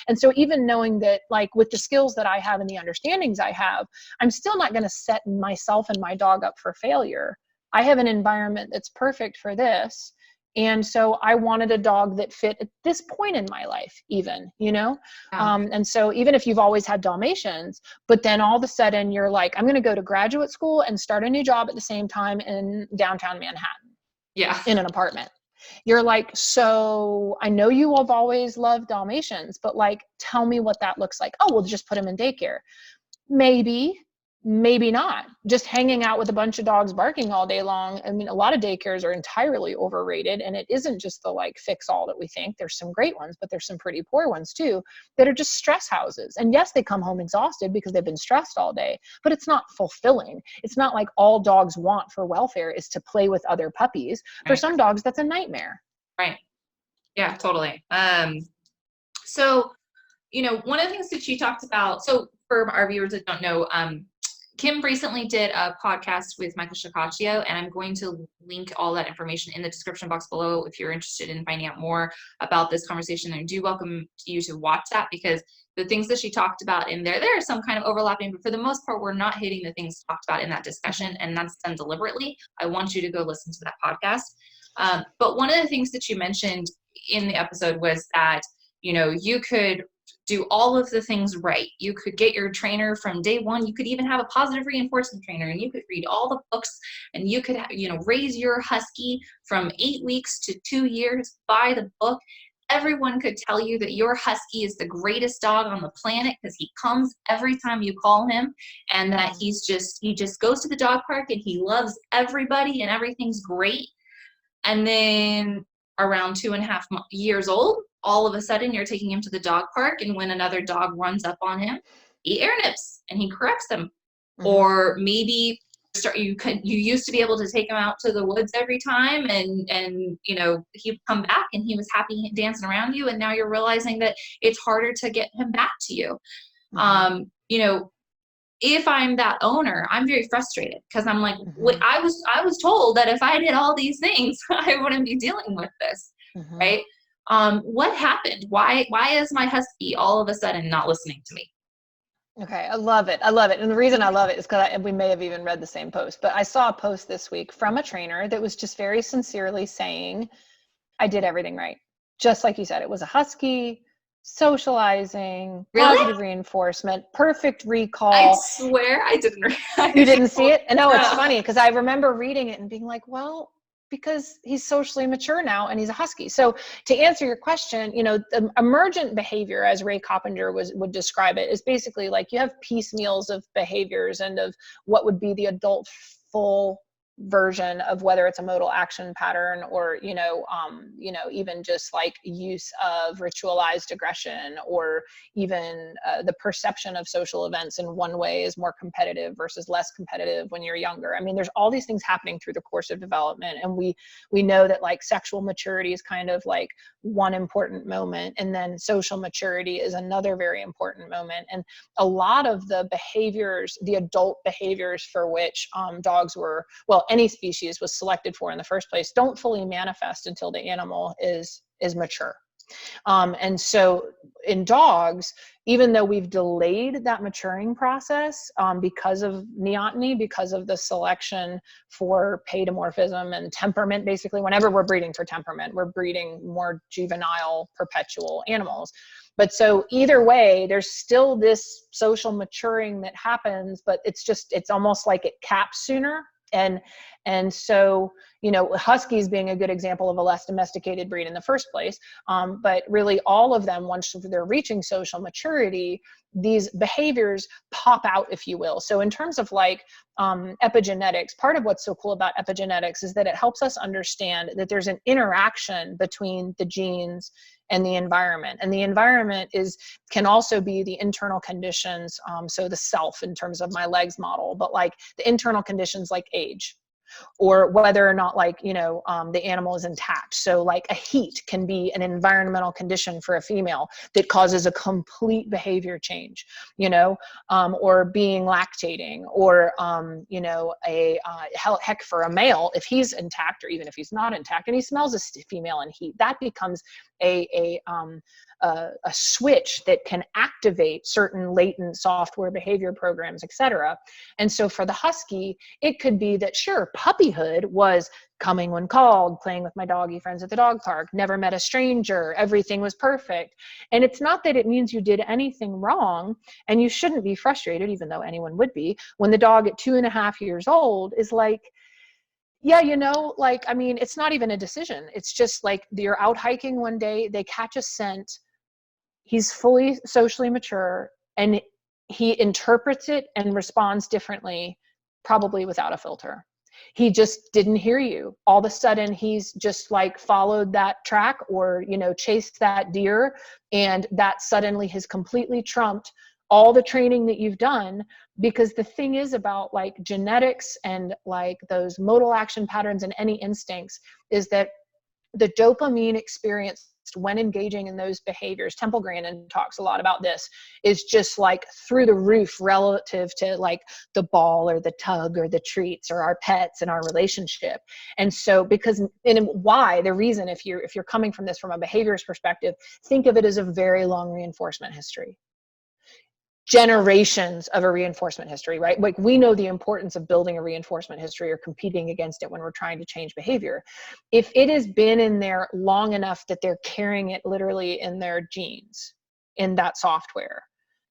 And so even knowing that, like, with the skills that I have and the understandings I have, I'm still not going to set myself and my dog up for failure. I have an environment that's perfect for this. And so I wanted a dog that fit at this point in my life, even, you know? Yeah. And so even if you've always had Dalmatians, but then all of a sudden you're like, I'm going to go to graduate school and start a new job at the same time in downtown Manhattan. Yeah. In an apartment. You're like, so I know you have always loved Dalmatians, but like, tell me what that looks like. Oh, we'll just put him in daycare. Maybe, maybe not. Just hanging out with a bunch of dogs barking all day long. I mean, a lot of daycares are entirely overrated, and it isn't just the like fix all that we think. There's some great ones, but there's some pretty poor ones too that are just stress houses. And yes, they come home exhausted because they've been stressed all day, but it's not fulfilling. It's not like all dogs want for welfare is to play with other puppies. Right. For some dogs, that's a nightmare. Right. Yeah, totally. So, you know, one of the things that she talked about, so for our viewers that don't know, Kim recently did a podcast with Michael Shikaccio, and I'm going to link all that information in the description box below if you're interested in finding out more about this conversation. And I do welcome you to watch that, because the things that she talked about in there are some kind of overlapping, but for the most part, we're not hitting the things talked about in that discussion, and that's done deliberately. I want you to go listen to that podcast. But one of the things that you mentioned in the episode was that, you know, you could do all of the things right. You could get your trainer from day one. You could even have a positive reinforcement trainer, and you could read all the books, and you could, you know, raise your husky from 8 weeks to 2 years by the book. Everyone could tell you that your husky is the greatest dog on the planet because he comes every time you call him, and that he just goes to the dog park and he loves everybody and everything's great. And then around 2.5 years old, all of a sudden you're taking him to the dog park, and when another dog runs up on him, he air nips and he corrects them. Mm-hmm. Or maybe you used to be able to take him out to the woods every time, and you know, he'd come back and he was happy dancing around you, and now you're realizing that it's harder to get him back to you. Mm-hmm. You know, if I'm that owner, I'm very frustrated because I'm like, mm-hmm. I was told that if I did all these things, I wouldn't be dealing with this, mm-hmm. right? What happened? Why is my husky all of a sudden not listening to me? Okay, I love it. And the reason I love it is because we may have even read the same post, but I saw a post this week from a trainer that was just very sincerely saying, I did everything right. Just like you said, it was a husky, socializing, really? Positive reinforcement, perfect recall. I swear I didn't read. You didn't see it? And no, it's funny because I remember reading it and being like, well, because he's socially mature now and he's a husky. So to answer your question, you know, the emergent behavior, as Ray Coppinger would describe it, is basically like you have piecemeals of behaviors and of what would be the adult full version of whether it's a modal action pattern or, even just like use of ritualized aggression, or even the perception of social events in one way is more competitive versus less competitive when you're younger. I mean, there's all these things happening through the course of development. And we know that like sexual maturity is kind of like one important moment. And then social maturity is another very important moment. And a lot of the behaviors, the adult behaviors for which dogs were, any species was selected for in the first place, don't fully manifest until the animal is mature. And so in dogs, even though we've delayed that maturing process because of neoteny, because of the selection for paedomorphism and temperament, basically, whenever we're breeding for temperament, we're breeding more juvenile, perpetual animals. But so either way, there's still this social maturing that happens, but it's almost like it caps sooner. And so, Huskies being a good example of a less domesticated breed in the first place. But really all of them, once they're reaching social maturity, these behaviors pop out, if you will. So in terms of like epigenetics, part of what's so cool about epigenetics is that it helps us understand that there's an interaction between the genes and the environment. And the environment can also be the internal conditions. So the self in terms of my legs model, but like the internal conditions like age, or whether or not like, the animal is intact. So like a heat can be an environmental condition for a female that causes a complete behavior change, or being lactating, or, heck, for a male, if he's intact, or even if he's not intact and he smells a female in heat, that becomes a switch that can activate certain latent software behavior programs, etc. And so for the husky, it could be that, sure, puppyhood was coming when called, playing with my doggy friends at the dog park, never met a stranger, everything was perfect. And it's not that it means you did anything wrong, and you shouldn't be frustrated, even though anyone would be, when the dog at 2.5 years old is like, yeah, it's not even a decision. It's just like you're out hiking one day, they catch a scent, he's fully socially mature, and he interprets it and responds differently, probably without a filter. He just didn't hear you. All of a sudden, he's just like followed that track, or, chased that deer, and that suddenly has completely trumped all the training that you've done. Because the thing is about like genetics and like those modal action patterns and any instincts is that the dopamine experience when engaging in those behaviors, Temple Grandin talks a lot about this, is just like through the roof relative to like the ball or the tug or the treats or our pets and our relationship. And so the reason, if you're coming from this from a behaviorist perspective, think of it as a very long reinforcement history. Generations of a reinforcement history, right? Like we know the importance of building a reinforcement history or competing against it when we're trying to change behavior. If it has been in there long enough that they're carrying it literally in their genes, in that software,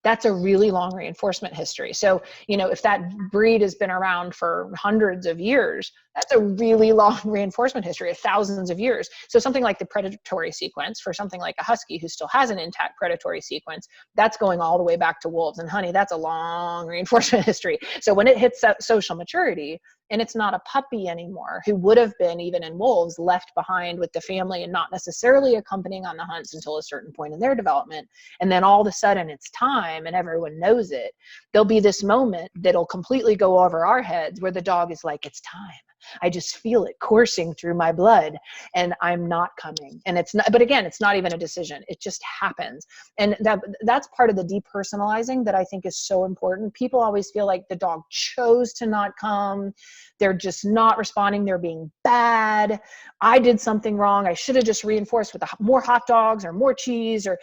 that's a really long reinforcement history. So, if that breed has been around for hundreds of years, that's a really long reinforcement history of thousands of years. So something like the predatory sequence for something like a husky who still has an intact predatory sequence, that's going all the way back to wolves. And honey, that's a long reinforcement history. So when it hits that social maturity, and it's not a puppy anymore who would have been, even in wolves, left behind with the family and not necessarily accompanying on the hunts until a certain point in their development, and then all of a sudden it's time and everyone knows it, there'll be this moment that'll completely go over our heads where the dog is like, it's time. I just feel it coursing through my blood and I'm not coming. And it's not, but again, it's not even a decision. It just happens. And that's part of the depersonalizing that I think is so important. People always feel like the dog chose to not come. They're just not responding. They're being bad. I did something wrong. I should have just reinforced with more hot dogs or more cheese, or,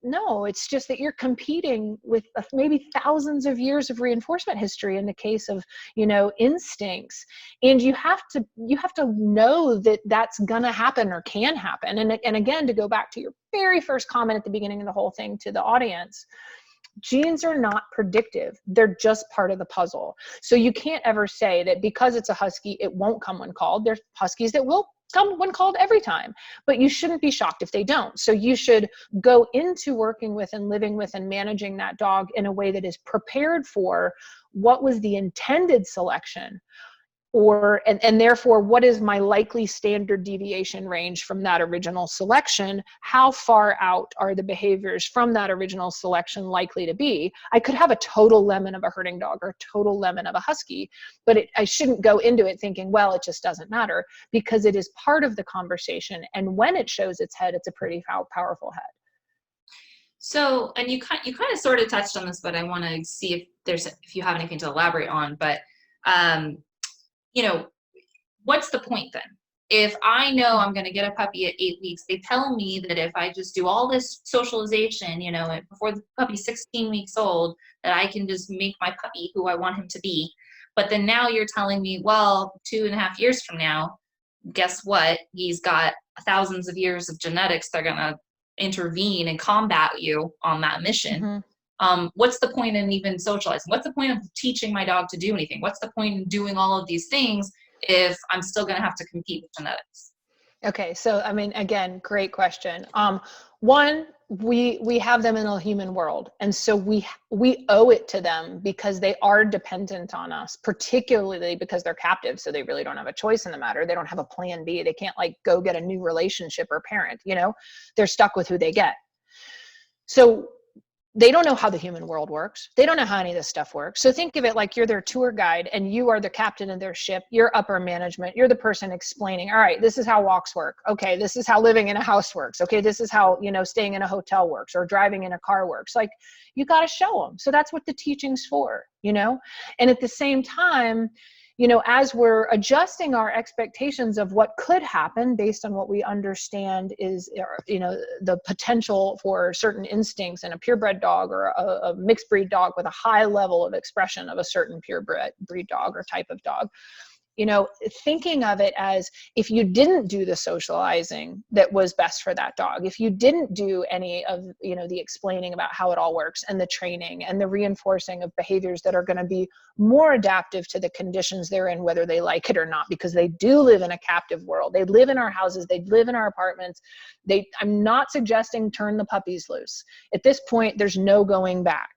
no, it's just that you're competing with maybe thousands of years of reinforcement history in the case of, instincts. And you have to know that that's gonna happen or can happen. And again, to go back to your very first comment at the beginning of the whole thing to the audience, genes are not predictive. They're just part of the puzzle. So you can't ever say that because it's a husky, it won't come when called. There's huskies that will come when called every time, but you shouldn't be shocked if they don't. So you should go into working with and living with and managing that dog in a way that is prepared for what was the intended selection, and therefore what is my likely standard deviation range from that original selection. How far out are the behaviors from that original selection likely to be? I could have a total lemon of a herding dog or a total lemon of a husky, but I shouldn't go into it thinking, well, it just doesn't matter, because it is part of the conversation. And when it shows its head, it's a pretty powerful head. So, and you kind of sort of touched on this, but I want to see if you have anything to elaborate on. But what's the point then? If I know I'm going to get a puppy at 8 weeks, they tell me that if I just do all this socialization, before the puppy's 16 weeks old, that I can just make my puppy who I want him to be. But then now you're telling me, well, 2.5 years from now, guess what? He's got thousands of years of genetics that are going to intervene and combat you on that mission. Mm-hmm. What's the point in even socializing? What's the point of teaching my dog to do anything? What's the point in doing all of these things if I'm still going to have to compete with genetics? Okay, so I mean, again, great question. One, we have them in a human world, and so we owe it to them because they are dependent on us, particularly because they're captive, so they really don't have a choice in the matter. They don't have a plan B. They can't like go get a new relationship or parent. You know, they're stuck with who they get. So they don't know how the human world works. They don't know how any of this stuff works. So think of it like you're their tour guide and you are the captain of their ship. You're upper management. You're the person explaining, all right, this is how walks work. Okay, this is how living in a house works. Okay, this is how, you know, staying in a hotel works or driving in a car works. Like, you got to show them. So that's what the teaching's for, you know? And at the same time, you know, as we're adjusting our expectations of what could happen based on what we understand is, you know, the potential for certain instincts in a purebred dog or a mixed breed dog with a high level of expression of a certain purebred breed dog or type of dog, you know, thinking of it as if you didn't do the socializing that was best for that dog, if you didn't do any of, you know, the explaining about how it all works and the training and the reinforcing of behaviors that are going to be more adaptive to the conditions they're in, whether they like it or not, because they do live in a captive world. They live in our houses. They live in our apartments. I'm not suggesting turn the puppies loose. At this point, there's no going back,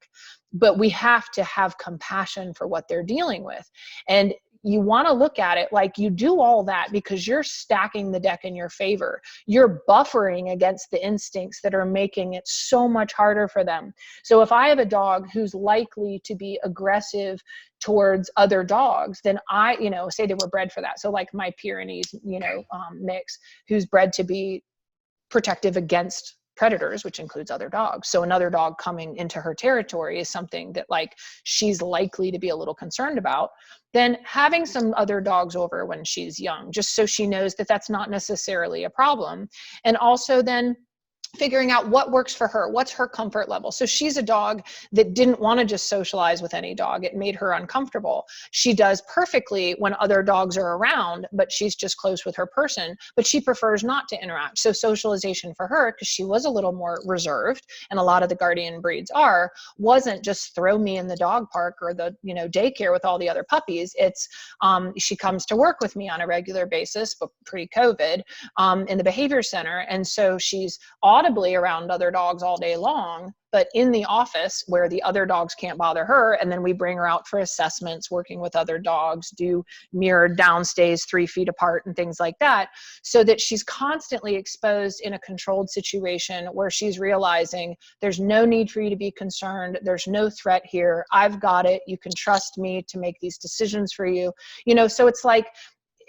but we have to have compassion for what they're dealing with. And you want to look at it like you do all that because you're stacking the deck in your favor. You're buffering against the instincts that are making it so much harder for them. So if I have a dog who's likely to be aggressive towards other dogs, then I, you know, say they were bred for that. So like my Pyrenees, you know, mix, who's bred to be protective against predators, which includes other dogs. So another dog coming into her territory is something that like she's likely to be a little concerned about. Then having some other dogs over when she's young, just so she knows that that's not necessarily a problem. And also then figuring out what works for her, what's her comfort level. So she's a dog that didn't want to just socialize with any dog. It made her uncomfortable. She does perfectly when other dogs are around, but she's just close with her person, but she prefers not to interact. So socialization for her, because she was a little more reserved, and a lot of the guardian breeds are, wasn't just throw me in the dog park or the, you know, daycare with all the other puppies. It's she comes to work with me on a regular basis, but pre-COVID, in the behavior center. And so she's audibly around other dogs all day long, but in the office where the other dogs can't bother her. And then we bring her out for assessments, working with other dogs, do mirrored downstays 3 feet apart and things like that, so that she's constantly exposed in a controlled situation where she's realizing there's no need for you to be concerned. There's no threat here. I've got it. You can trust me to make these decisions for you. You know, so it's like,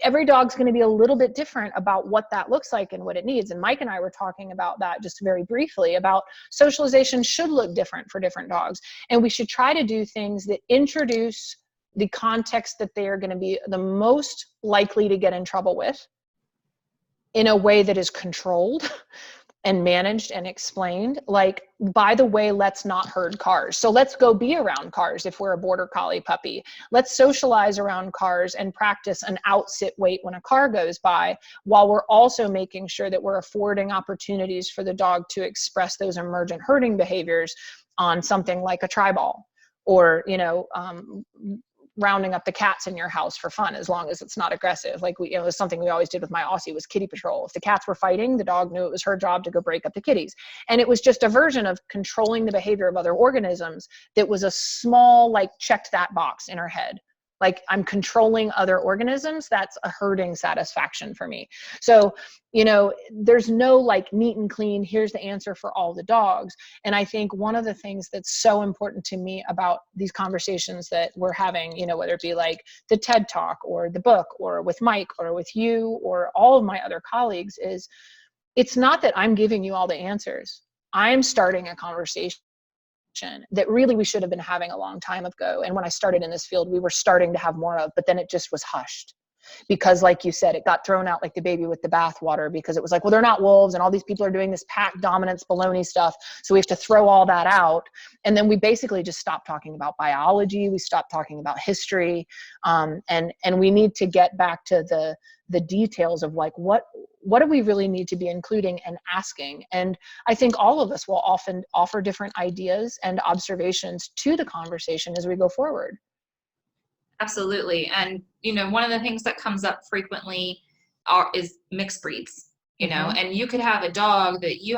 every dog's going to be a little bit different about what that looks like and what it needs. And Mike and I were talking about that just very briefly, about socialization should look different for different dogs. And we should try to do things that introduce the context that they are going to be the most likely to get in trouble with in a way that is controlled and managed and explained. Like, by the way, let's not herd cars. So let's go be around cars if we're a border collie puppy. Let's socialize around cars and practice an out, sit, wait when a car goes by, while we're also making sure that we're affording opportunities for the dog to express those emergent herding behaviors on something like a tri-ball, or, you know, rounding up the cats in your house for fun, as long as it's not aggressive. Like, it was something we always did with my Aussie, was kitty patrol. If the cats were fighting, the dog knew it was her job to go break up the kitties. And it was just a version of controlling the behavior of other organisms that was a small, like, checked that box in her head. Like, I'm controlling other organisms. That's a herding satisfaction for me. So, you know, there's no like neat and clean, here's the answer for all the dogs. And I think one of the things that's so important to me about these conversations that we're having, you know, whether it be like the TED Talk or the book or with Mike or with you or all of my other colleagues, is it's not that I'm giving you all the answers. I'm starting a conversation that really we should have been having a long time ago. And when I started in this field, we were starting to have more of, but then it just was hushed. Because like you said, it got thrown out like the baby with the bathwater, because it was like, well, they're not wolves and all these people are doing this pack dominance baloney stuff, so we have to throw all that out. And then we basically just stopped talking about biology. We stopped talking about history. And we need to get back to the details of like, what do we really need to be including and asking? And I think all of us will often offer different ideas and observations to the conversation as we go forward. Absolutely. And, one of the things that comes up frequently is mixed breeds, Mm-hmm. and you could have a dog that you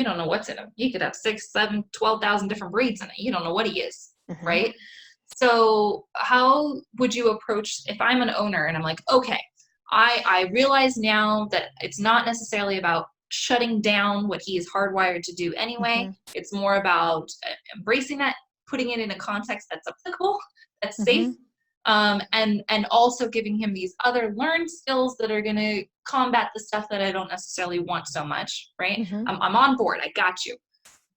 don't know what's in him. He could have 6, 7, 12,000 different breeds in it. You don't know what he is, Mm-hmm. right? So how would you approach, if I'm an owner and I'm like, okay, I realize now that it's not necessarily about shutting down what he is hardwired to do anyway. Mm-hmm. It's more about embracing that, putting it in a context that's applicable, that's safe, Mm-hmm. and also giving him these other learned skills that are going to combat the stuff that I don't necessarily want so much, right? Mm-hmm. I'm on board. I got you.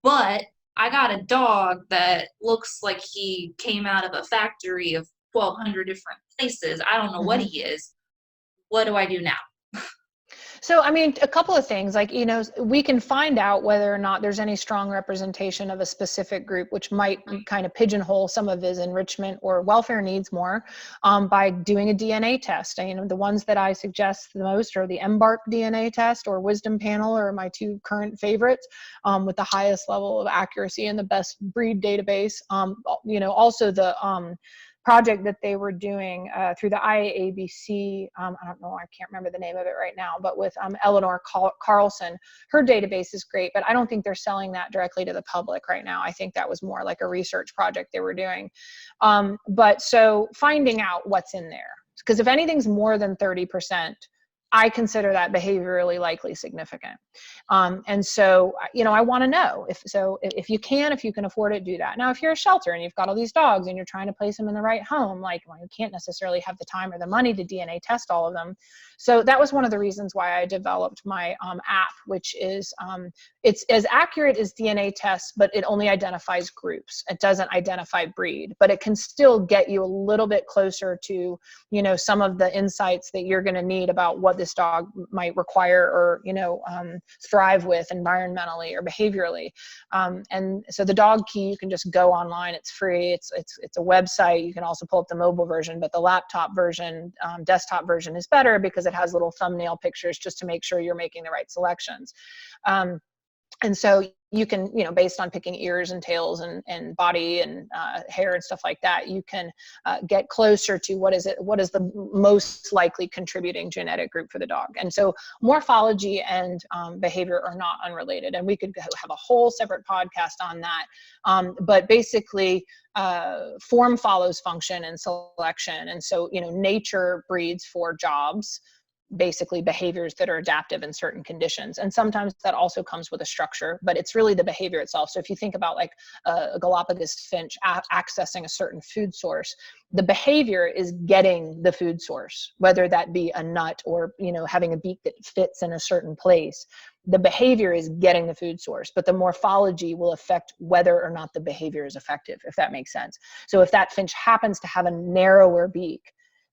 But I got a dog that looks like he came out of a factory of 1,200 different places. I don't know what Mm-hmm. he is. What do I do now? So, I mean, a couple of things, like, we can find out whether or not there's any strong representation of a specific group, which might kind of pigeonhole some of his enrichment or welfare needs more, by doing a DNA test. And, the ones that I suggest the most are the Embark DNA test or Wisdom Panel are my two current favorites, with the highest level of accuracy and the best breed database. Also the project that they were doing through the IAABC. I don't know, I can't remember the name of it right now, but with Eleanor Carlson, her database is great, but I don't think they're selling that directly to the public right now. I think that was more like a research project they were doing. But so finding out what's in there, because if anything's more than 30%, I consider that behaviorally likely significant. And so, I want to know if you can afford it, do that. Now, if you're a shelter and you've got all these dogs and you're trying to place them in the right home, you can't necessarily have the time or the money to DNA test all of them. So that was one of the reasons why I developed my app, which is, it's as accurate as DNA tests, but it only identifies groups. It doesn't identify breed, but it can still get you a little bit closer to, some of the insights that you're going to need about what this dog might require or, thrive with environmentally or behaviorally. And so the dog key, you can just go online. It's free. It's a website. You can also pull up the mobile version, but the laptop version, desktop version is better because it has little thumbnail pictures just to make sure you're making the right selections. And so you can, based on picking ears and tails and body and hair and stuff like that, you can get closer to what is the most likely contributing genetic group for the dog. And so morphology and behavior are not unrelated. And we could have a whole separate podcast on that. But basically, form follows function and selection. And so, nature breeds for jobs, basically behaviors that are adaptive in certain conditions. And sometimes that also comes with a structure, but it's really the behavior itself. So if you think about like a Galapagos finch accessing a certain food source, the behavior is getting the food source, whether that be a nut or, having a beak that fits in a certain place. The behavior is getting the food source, but the morphology will affect whether or not the behavior is effective, if that makes sense. So if that finch happens to have a narrower beak,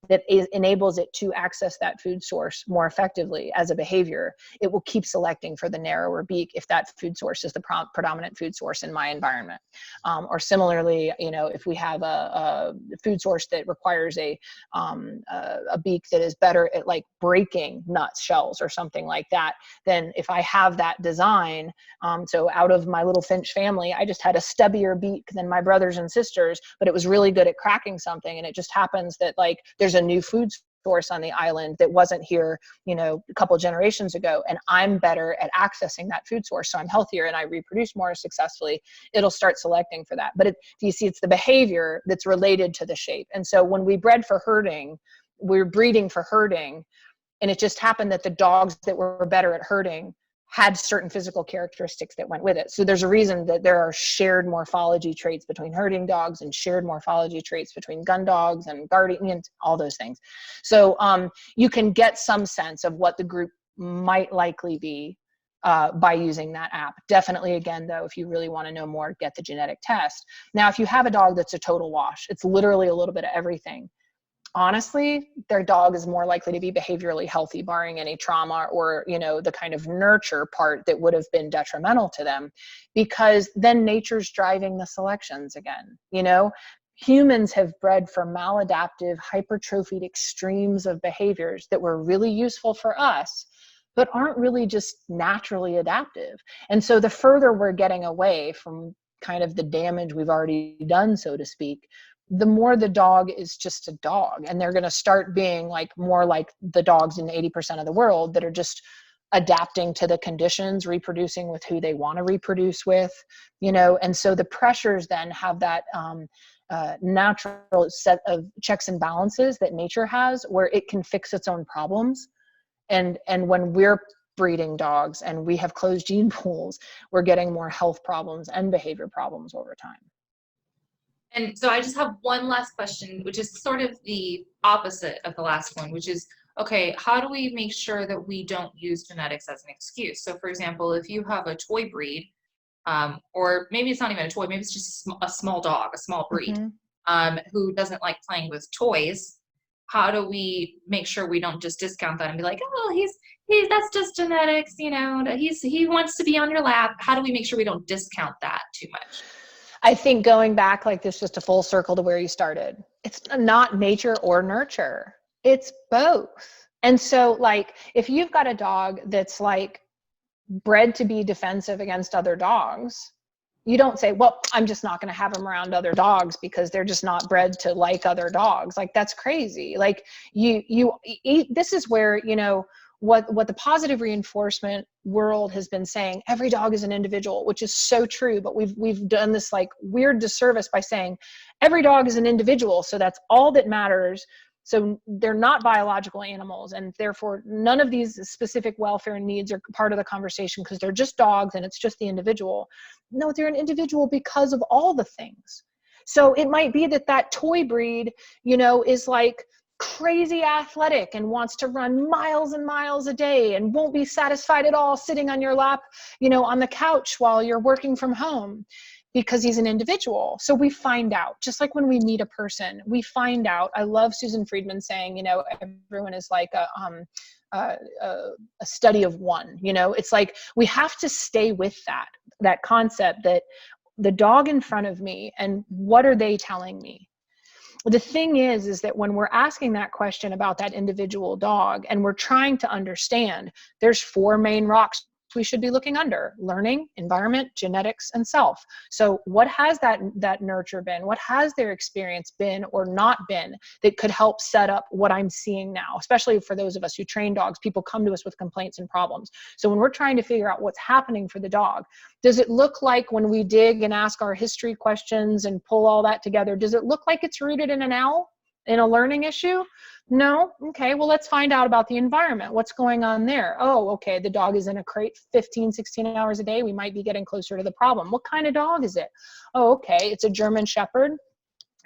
that enables it to access that food source more effectively as a behavior, it will keep selecting for the narrower beak if that food source is the predominant food source in my environment. Or similarly, if we have a food source that requires a beak that is better at like breaking nuts, shells, or something like that, then if I have that design, so out of my little finch family, I just had a stubbier beak than my brothers and sisters, but it was really good at cracking something. And it just happens that like there's a new food source on the island that wasn't here, a couple generations ago, and I'm better at accessing that food source, so I'm healthier and I reproduce more successfully. It'll start selecting for that. But you see, it's the behavior that's related to the shape. And so when we bred for herding, we're breeding for herding, and it just happened that the dogs that were better at herding had certain physical characteristics that went with it. So there's a reason that there are shared morphology traits between herding dogs and shared morphology traits between gun dogs and guardians, all those things. So you can get some sense of what the group might likely be by using that app. Definitely, again, though, if you really want to know more, get the genetic test. Now, if you have a dog that's a total wash, it's literally a little bit of everything. Honestly, their dog is more likely to be behaviorally healthy, barring any trauma or, the kind of nurture part that would have been detrimental to them, because then nature's driving the selections again. Humans have bred for maladaptive, hypertrophied extremes of behaviors that were really useful for us, but aren't really just naturally adaptive. And so the further we're getting away from kind of the damage we've already done, so to speak, the more the dog is just a dog, and they're going to start being like more like the dogs in 80% of the world that are just adapting to the conditions, reproducing with who they want to reproduce with, and so the pressures then have that natural set of checks and balances that nature has, where it can fix its own problems. And when we're breeding dogs and we have closed gene pools, we're getting more health problems and behavior problems over time. And so I just have one last question, which is sort of the opposite of the last one, which is, okay, how do we make sure that we don't use genetics as an excuse? So for example, if you have a toy breed, or maybe it's not even a toy, maybe it's just a small dog, a small breed, who doesn't like playing with toys, how do we make sure we don't just discount that and be like, oh, he's that's just genetics, he wants to be on your lap. How do we make sure we don't discount that too much? I think going back like this, just a full circle to where you started, it's not nature or nurture, it's both. And so like, if you've got a dog that's like bred to be defensive against other dogs, you don't say, well, I'm just not going to have them around other dogs because they're just not bred to like other dogs. Like, that's crazy. Like this is where, what the positive reinforcement world has been saying, every dog is an individual, which is so true, but we've done this like weird disservice by saying every dog is an individual, so that's all that matters. So they're not biological animals, and therefore none of these specific welfare needs are part of the conversation because they're just dogs and it's just the individual. No, they're an individual because of all the things. So it might be that toy breed, is like crazy athletic and wants to run miles and miles a day and won't be satisfied at all sitting on your lap, on the couch while you're working from home, because he's an individual. So we find out, just like when we meet a person, we find out. I love Susan Friedman saying, everyone is like a study of one. It's like we have to stay with that concept that the dog in front of me, and what are they telling me? The thing is that when we're asking that question about that individual dog and we're trying to understand, there's 4 main rocks we should be looking under: learning, environment, genetics, and self. So what has that nurture been? What has their experience been or not been that could help set up what I'm seeing now? Especially for those of us who train dogs, people come to us with complaints and problems. So when we're trying to figure out what's happening for the dog, does it look like, when we dig and ask our history questions and pull all that together, does it look like it's rooted in an owl, in a learning issue? No? Okay, well, let's find out about the environment. What's going on there? Oh, okay, the dog is in a crate 15, 16 hours a day. We might be getting closer to the problem. What kind of dog is it? Oh, okay, it's a German Shepherd.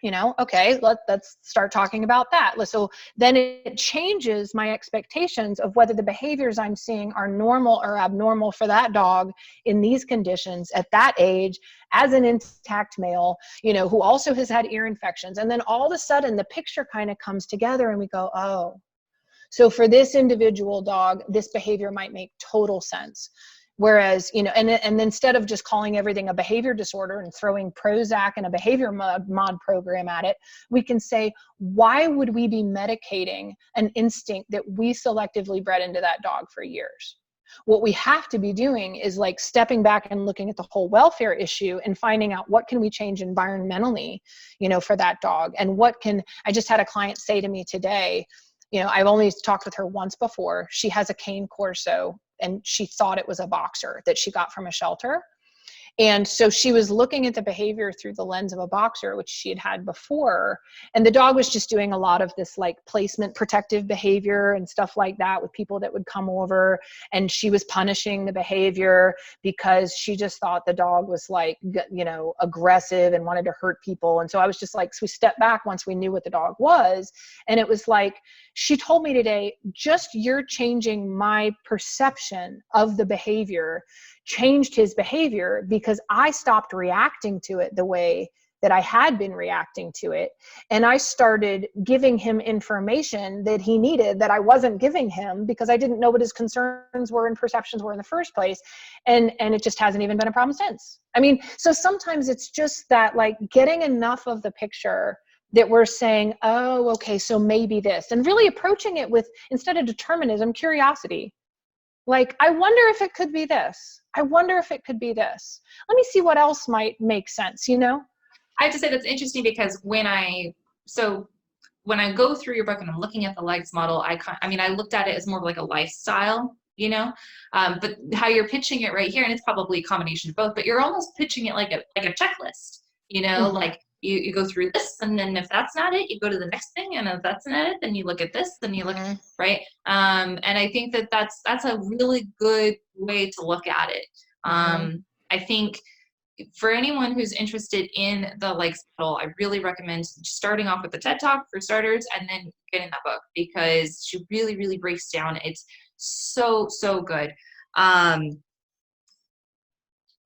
Okay, let's start talking about that. So then it changes my expectations of whether the behaviors I'm seeing are normal or abnormal for that dog in these conditions at that age, as an intact male, who also has had ear infections. And then all of a sudden the picture kind of comes together and we go, oh, so for this individual dog, this behavior might make total sense. Whereas, and instead of just calling everything a behavior disorder and throwing Prozac and a behavior mod program at it, we can say, why would we be medicating an instinct that we selectively bred into that dog for years? What we have to be doing is like stepping back and looking at the whole welfare issue and finding out what can we change environmentally, for that dog. And I just had a client say to me today, I've only talked with her once before. She has a cane corso, and she thought it was a boxer that she got from a shelter. And so she was looking at the behavior through the lens of a boxer, which she had had before. And the dog was just doing a lot of this like placement protective behavior and stuff like that with people that would come over. And she was punishing the behavior because she just thought the dog was like, aggressive and wanted to hurt people. And so I was just like, so we stepped back once we knew what the dog was. And it was like, she told me today, just you're changing my perception of the behavior changed his behavior, because I stopped reacting to it the way that I had been reacting to it. And I started giving him information that he needed that I wasn't giving him because I didn't know what his concerns were and perceptions were in the first place. And it just hasn't even been a problem since. I mean, so sometimes it's just that like getting enough of the picture that we're saying, oh, okay, so maybe this, and really approaching it with, instead of determinism, curiosity. Like, I wonder if it could be this. I wonder if it could be this. Let me see what else might make sense, I have to say that's interesting because when I go through your book and I'm looking at the legs model, I mean, I looked at it as more of like a lifestyle, you know, but how you're pitching it right here, and it's probably a combination of both, but you're almost pitching it like a checklist, you know, Mhm. like you go through this, and then if that's not it, you go to the next thing, and if that's not it, then you look at this, then you look, Mhm. right? And I think that that's a really good way to look at it. Mhm. I think for anyone who's interested in the legs model, I really recommend starting off with the TED Talk for starters, and then getting that book because she really, really breaks down. It's so, so good. Um,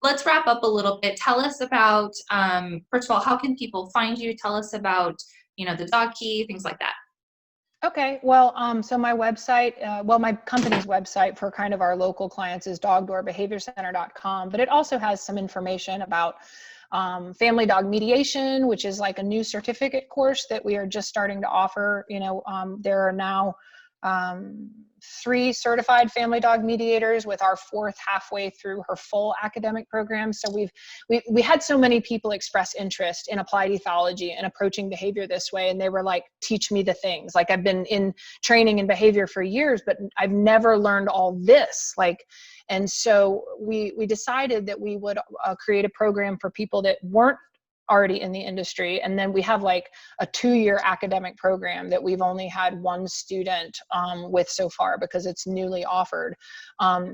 let's wrap up a little bit. Tell us about, first of all, how can people find you? Tell us about, the dog key, things like that. Okay, well, so my website, my company's website for kind of our local clients is dogdoorbehaviorcenter.com, but it also has some information about family dog mediation, which is like a new certificate course that we are just starting to offer. There are now 3 certified family dog mediators, with our 4th halfway through her full academic program. So we had so many people express interest in applied ethology and approaching behavior this way, and they were like, teach me the things. Like, I've been in training in behavior for years, but I've never learned all this. And so we decided that we would create a program for people that weren't already in the industry. And then we have like a 2-year academic program that we've only had 1 student with so far, because it's newly offered,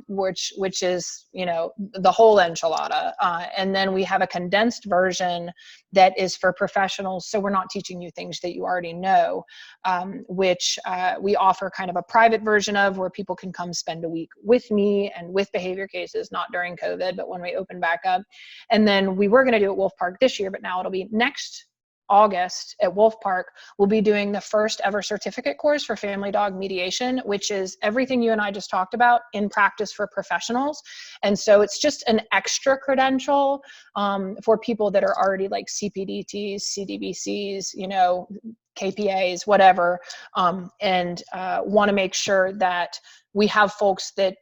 which is, the whole enchilada. And then we have a condensed version that is for professionals. So we're not teaching you things that you already know, which we offer kind of a private version of, where people can come spend a week with me and with behavior cases, not during COVID, but when we open back up. And then we were going to do it at Wolf Park this year, but now it'll be next August at Wolf Park. We'll be doing the first ever certificate course for family dog mediation, which is everything you and I just talked about in practice for professionals. And so it's just an extra credential for people that are already like CPDTs, CDBCs, KPAs, whatever, and want to make sure that we have folks that,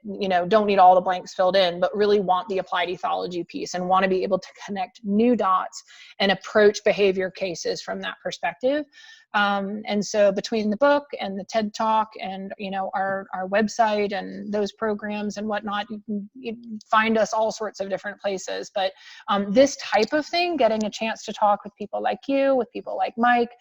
don't need all the blanks filled in, but really want the applied ethology piece and want to be able to connect new dots and approach behavior cases from that perspective. And so between the book and the TED Talk and, our website and those programs and whatnot, you can find us all sorts of different places. But this type of thing, getting a chance to talk with people like you, with people like Mike,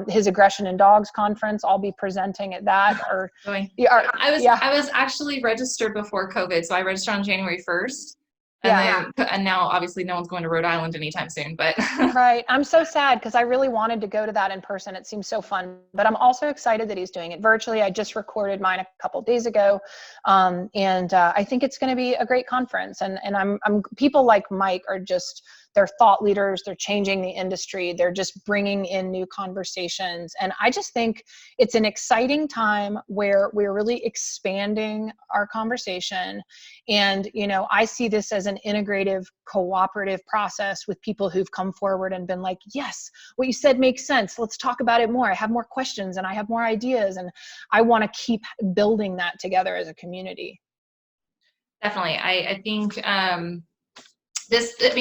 his Aggression in Dogs conference, I'll be presenting at that. I was actually registered before COVID, so I registered on January 1st. And now obviously no one's going to Rhode Island anytime soon, but right. I'm so sad because I really wanted to go to that in person. It seems so fun, but I'm also excited that he's doing it virtually. I just recorded mine a couple of days ago. And I think it's going to be a great conference. And I'm people like Mike are just, they're thought leaders. They're changing the industry. They're just bringing in new conversations. And I just think it's an exciting time where we're really expanding our conversation. And, I see this as an integrative, cooperative process with people who've come forward and been like, yes, what you said makes sense. Let's talk about it more. I have more questions and I have more ideas. And I want to keep building that together as a community. Definitely. I think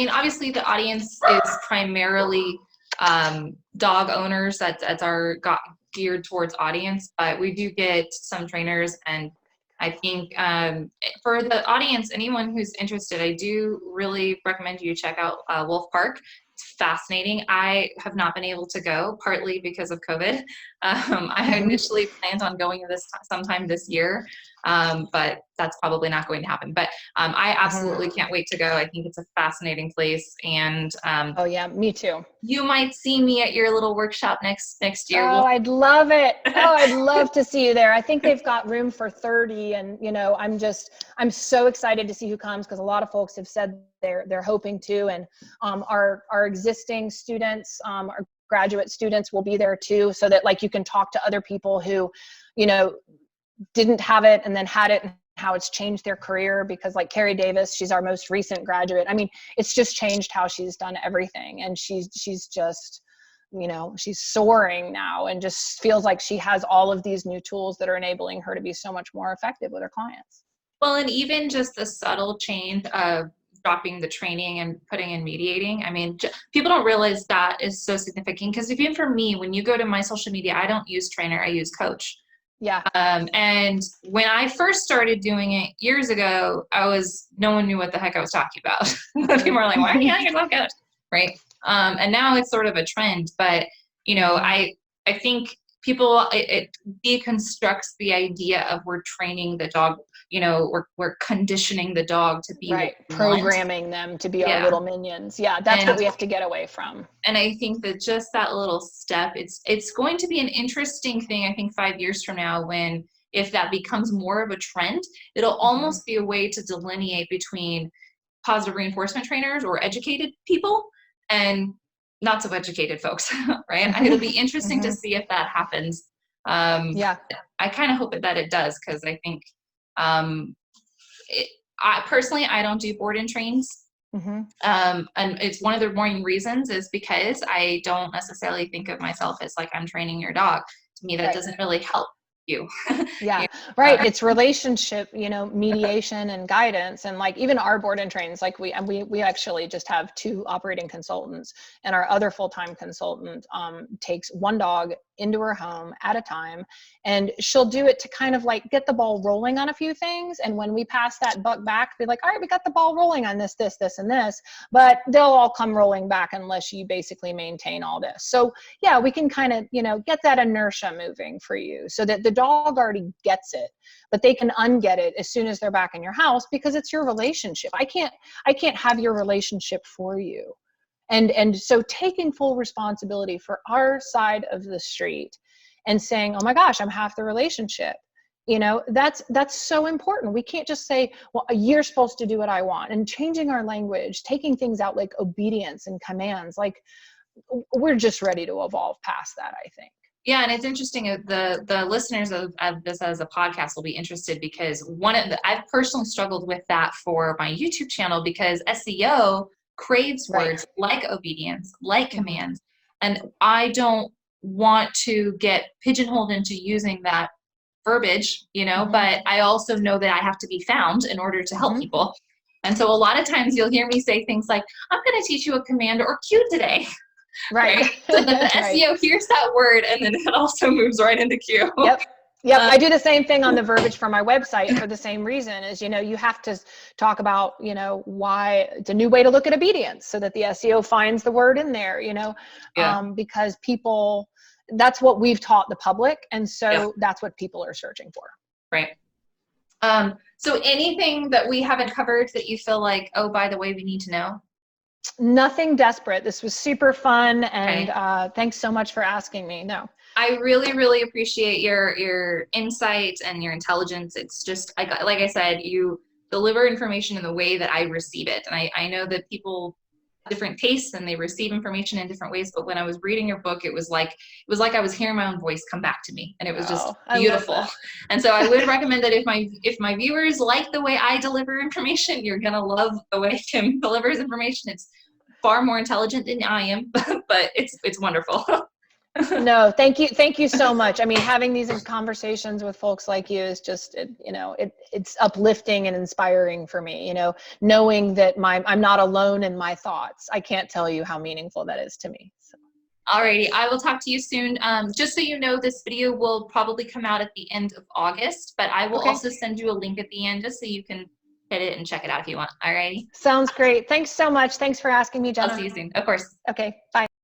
obviously the audience is primarily dog owners. That's our geared towards audience, but we do get some trainers. And I think for the audience, anyone who's interested, I do really recommend you check out Wolf Park. It's fascinating. I have not been able to go, partly because of COVID. I initially planned on going sometime this year, but that's probably not going to happen. But I absolutely can't wait to go. I think it's a fascinating place. And oh yeah, me too. You might see me at your little workshop next year. Oh, I'd love it. Oh, I'd love to see you there. I think they've got room for 30, and I'm so excited to see who comes, because a lot of folks have said they're hoping to, and our existing students, our graduate students will be there too, so that like you can talk to other people who, didn't have it and then had it, and how it's changed their career. Because like Carrie Davis, she's our most recent graduate. I mean, it's just changed how she's done everything. And she's just, she's soaring now, and just feels like she has all of these new tools that are enabling her to be so much more effective with her clients. Well, and even just the subtle change of dropping the training and putting in mediating. I mean, people don't realize that is so significant, because even for me, when you go to my social media, I don't use trainer, I use coach. Yeah. And when I first started doing it years ago, no one knew what the heck I was talking about. People were like, why are you calling yourself coach? Right. And now it's sort of a trend, but you know, I think it deconstructs the idea of we're training the dog, you know, we're conditioning the dog to be right, programming them to be our little minions. Yeah, that's what we have to get away from. And I think that just that little step, it's going to be an interesting thing, I think 5 years from now, if that becomes more of a trend, it'll almost be a way to delineate between positive reinforcement trainers or educated people and not so educated folks, right? It'll be interesting to see if that happens. I kind of hope that it does, because I think personally, I don't do board and trains. And it's one of the main reasons is because I don't necessarily think of myself as like, I'm training your dog. To me, that doesn't really help you. Yeah, right. It's relationship, you know, mediation and guidance. And like even our board and trains, like we actually just have 2 operating consultants, and our other full-time consultant takes one dog into her home at a time, and she'll do it to kind of like get the ball rolling on a few things. And when we pass that buck back, be like, all right, we got the ball rolling on this, and this, but they'll all come rolling back unless you basically maintain all this. So yeah, we can kind of, you know, get that inertia moving for you so that the dog already gets it, but they can unget it as soon as they're back in your house, because it's your relationship. I can't have your relationship for you. And so taking full responsibility for our side of the street and saying, oh my gosh, I'm half the relationship. You know, that's so important. We can't just say, well, you're supposed to do what I want, and changing our language, taking things out like obedience and commands. Like, we're just ready to evolve past that, I think. Yeah, and it's interesting. The listeners of this as a podcast will be interested, because I've personally struggled with that for my YouTube channel, because SEO craves words like obedience, like commands, and I don't want to get pigeonholed into using that verbiage, you know. But I also know that I have to be found in order to help people, and so a lot of times you'll hear me say things like, "I'm going to teach you a command or cue today." Right. So then the SEO hears that word, and then it also moves right into queue. Yep. I do the same thing on the verbiage for my website for the same reason. Is, you know, you have to talk about, you know, why it's a new way to look at obedience, so that the SEO finds the word in there, you know, because people, that's what we've taught the public. And so that's what people are searching for. Right. So anything that we haven't covered that you feel like, oh, by the way, we need to know? Nothing desperate. This was super fun. And thanks so much for asking me. No. I really, really appreciate your insight and your intelligence. It's just, like I said, you deliver information in the way that I receive it. And I know that people have different tastes and they receive information in different ways. But when I was reading your book, it was like I was hearing my own voice come back to me, and it was just beautiful. And so I would recommend that if my viewers like the way I deliver information, you're gonna love the way Kim delivers information. It's far more intelligent than I am, but it's wonderful. No, thank you so much. I mean, having these conversations with folks like you is just, you know, it's uplifting and inspiring for me, you know, knowing that I'm not alone in my thoughts. I can't tell you how meaningful that is to me. So. Alrighty, I will talk to you soon. Just so you know, this video will probably come out at the end of August, but I will also send you a link at the end, just so you can hit it and check it out if you want. Alrighty. Sounds great. Thanks so much. Thanks for asking me, Jenna. I'll see you soon. Of course. Okay. Bye.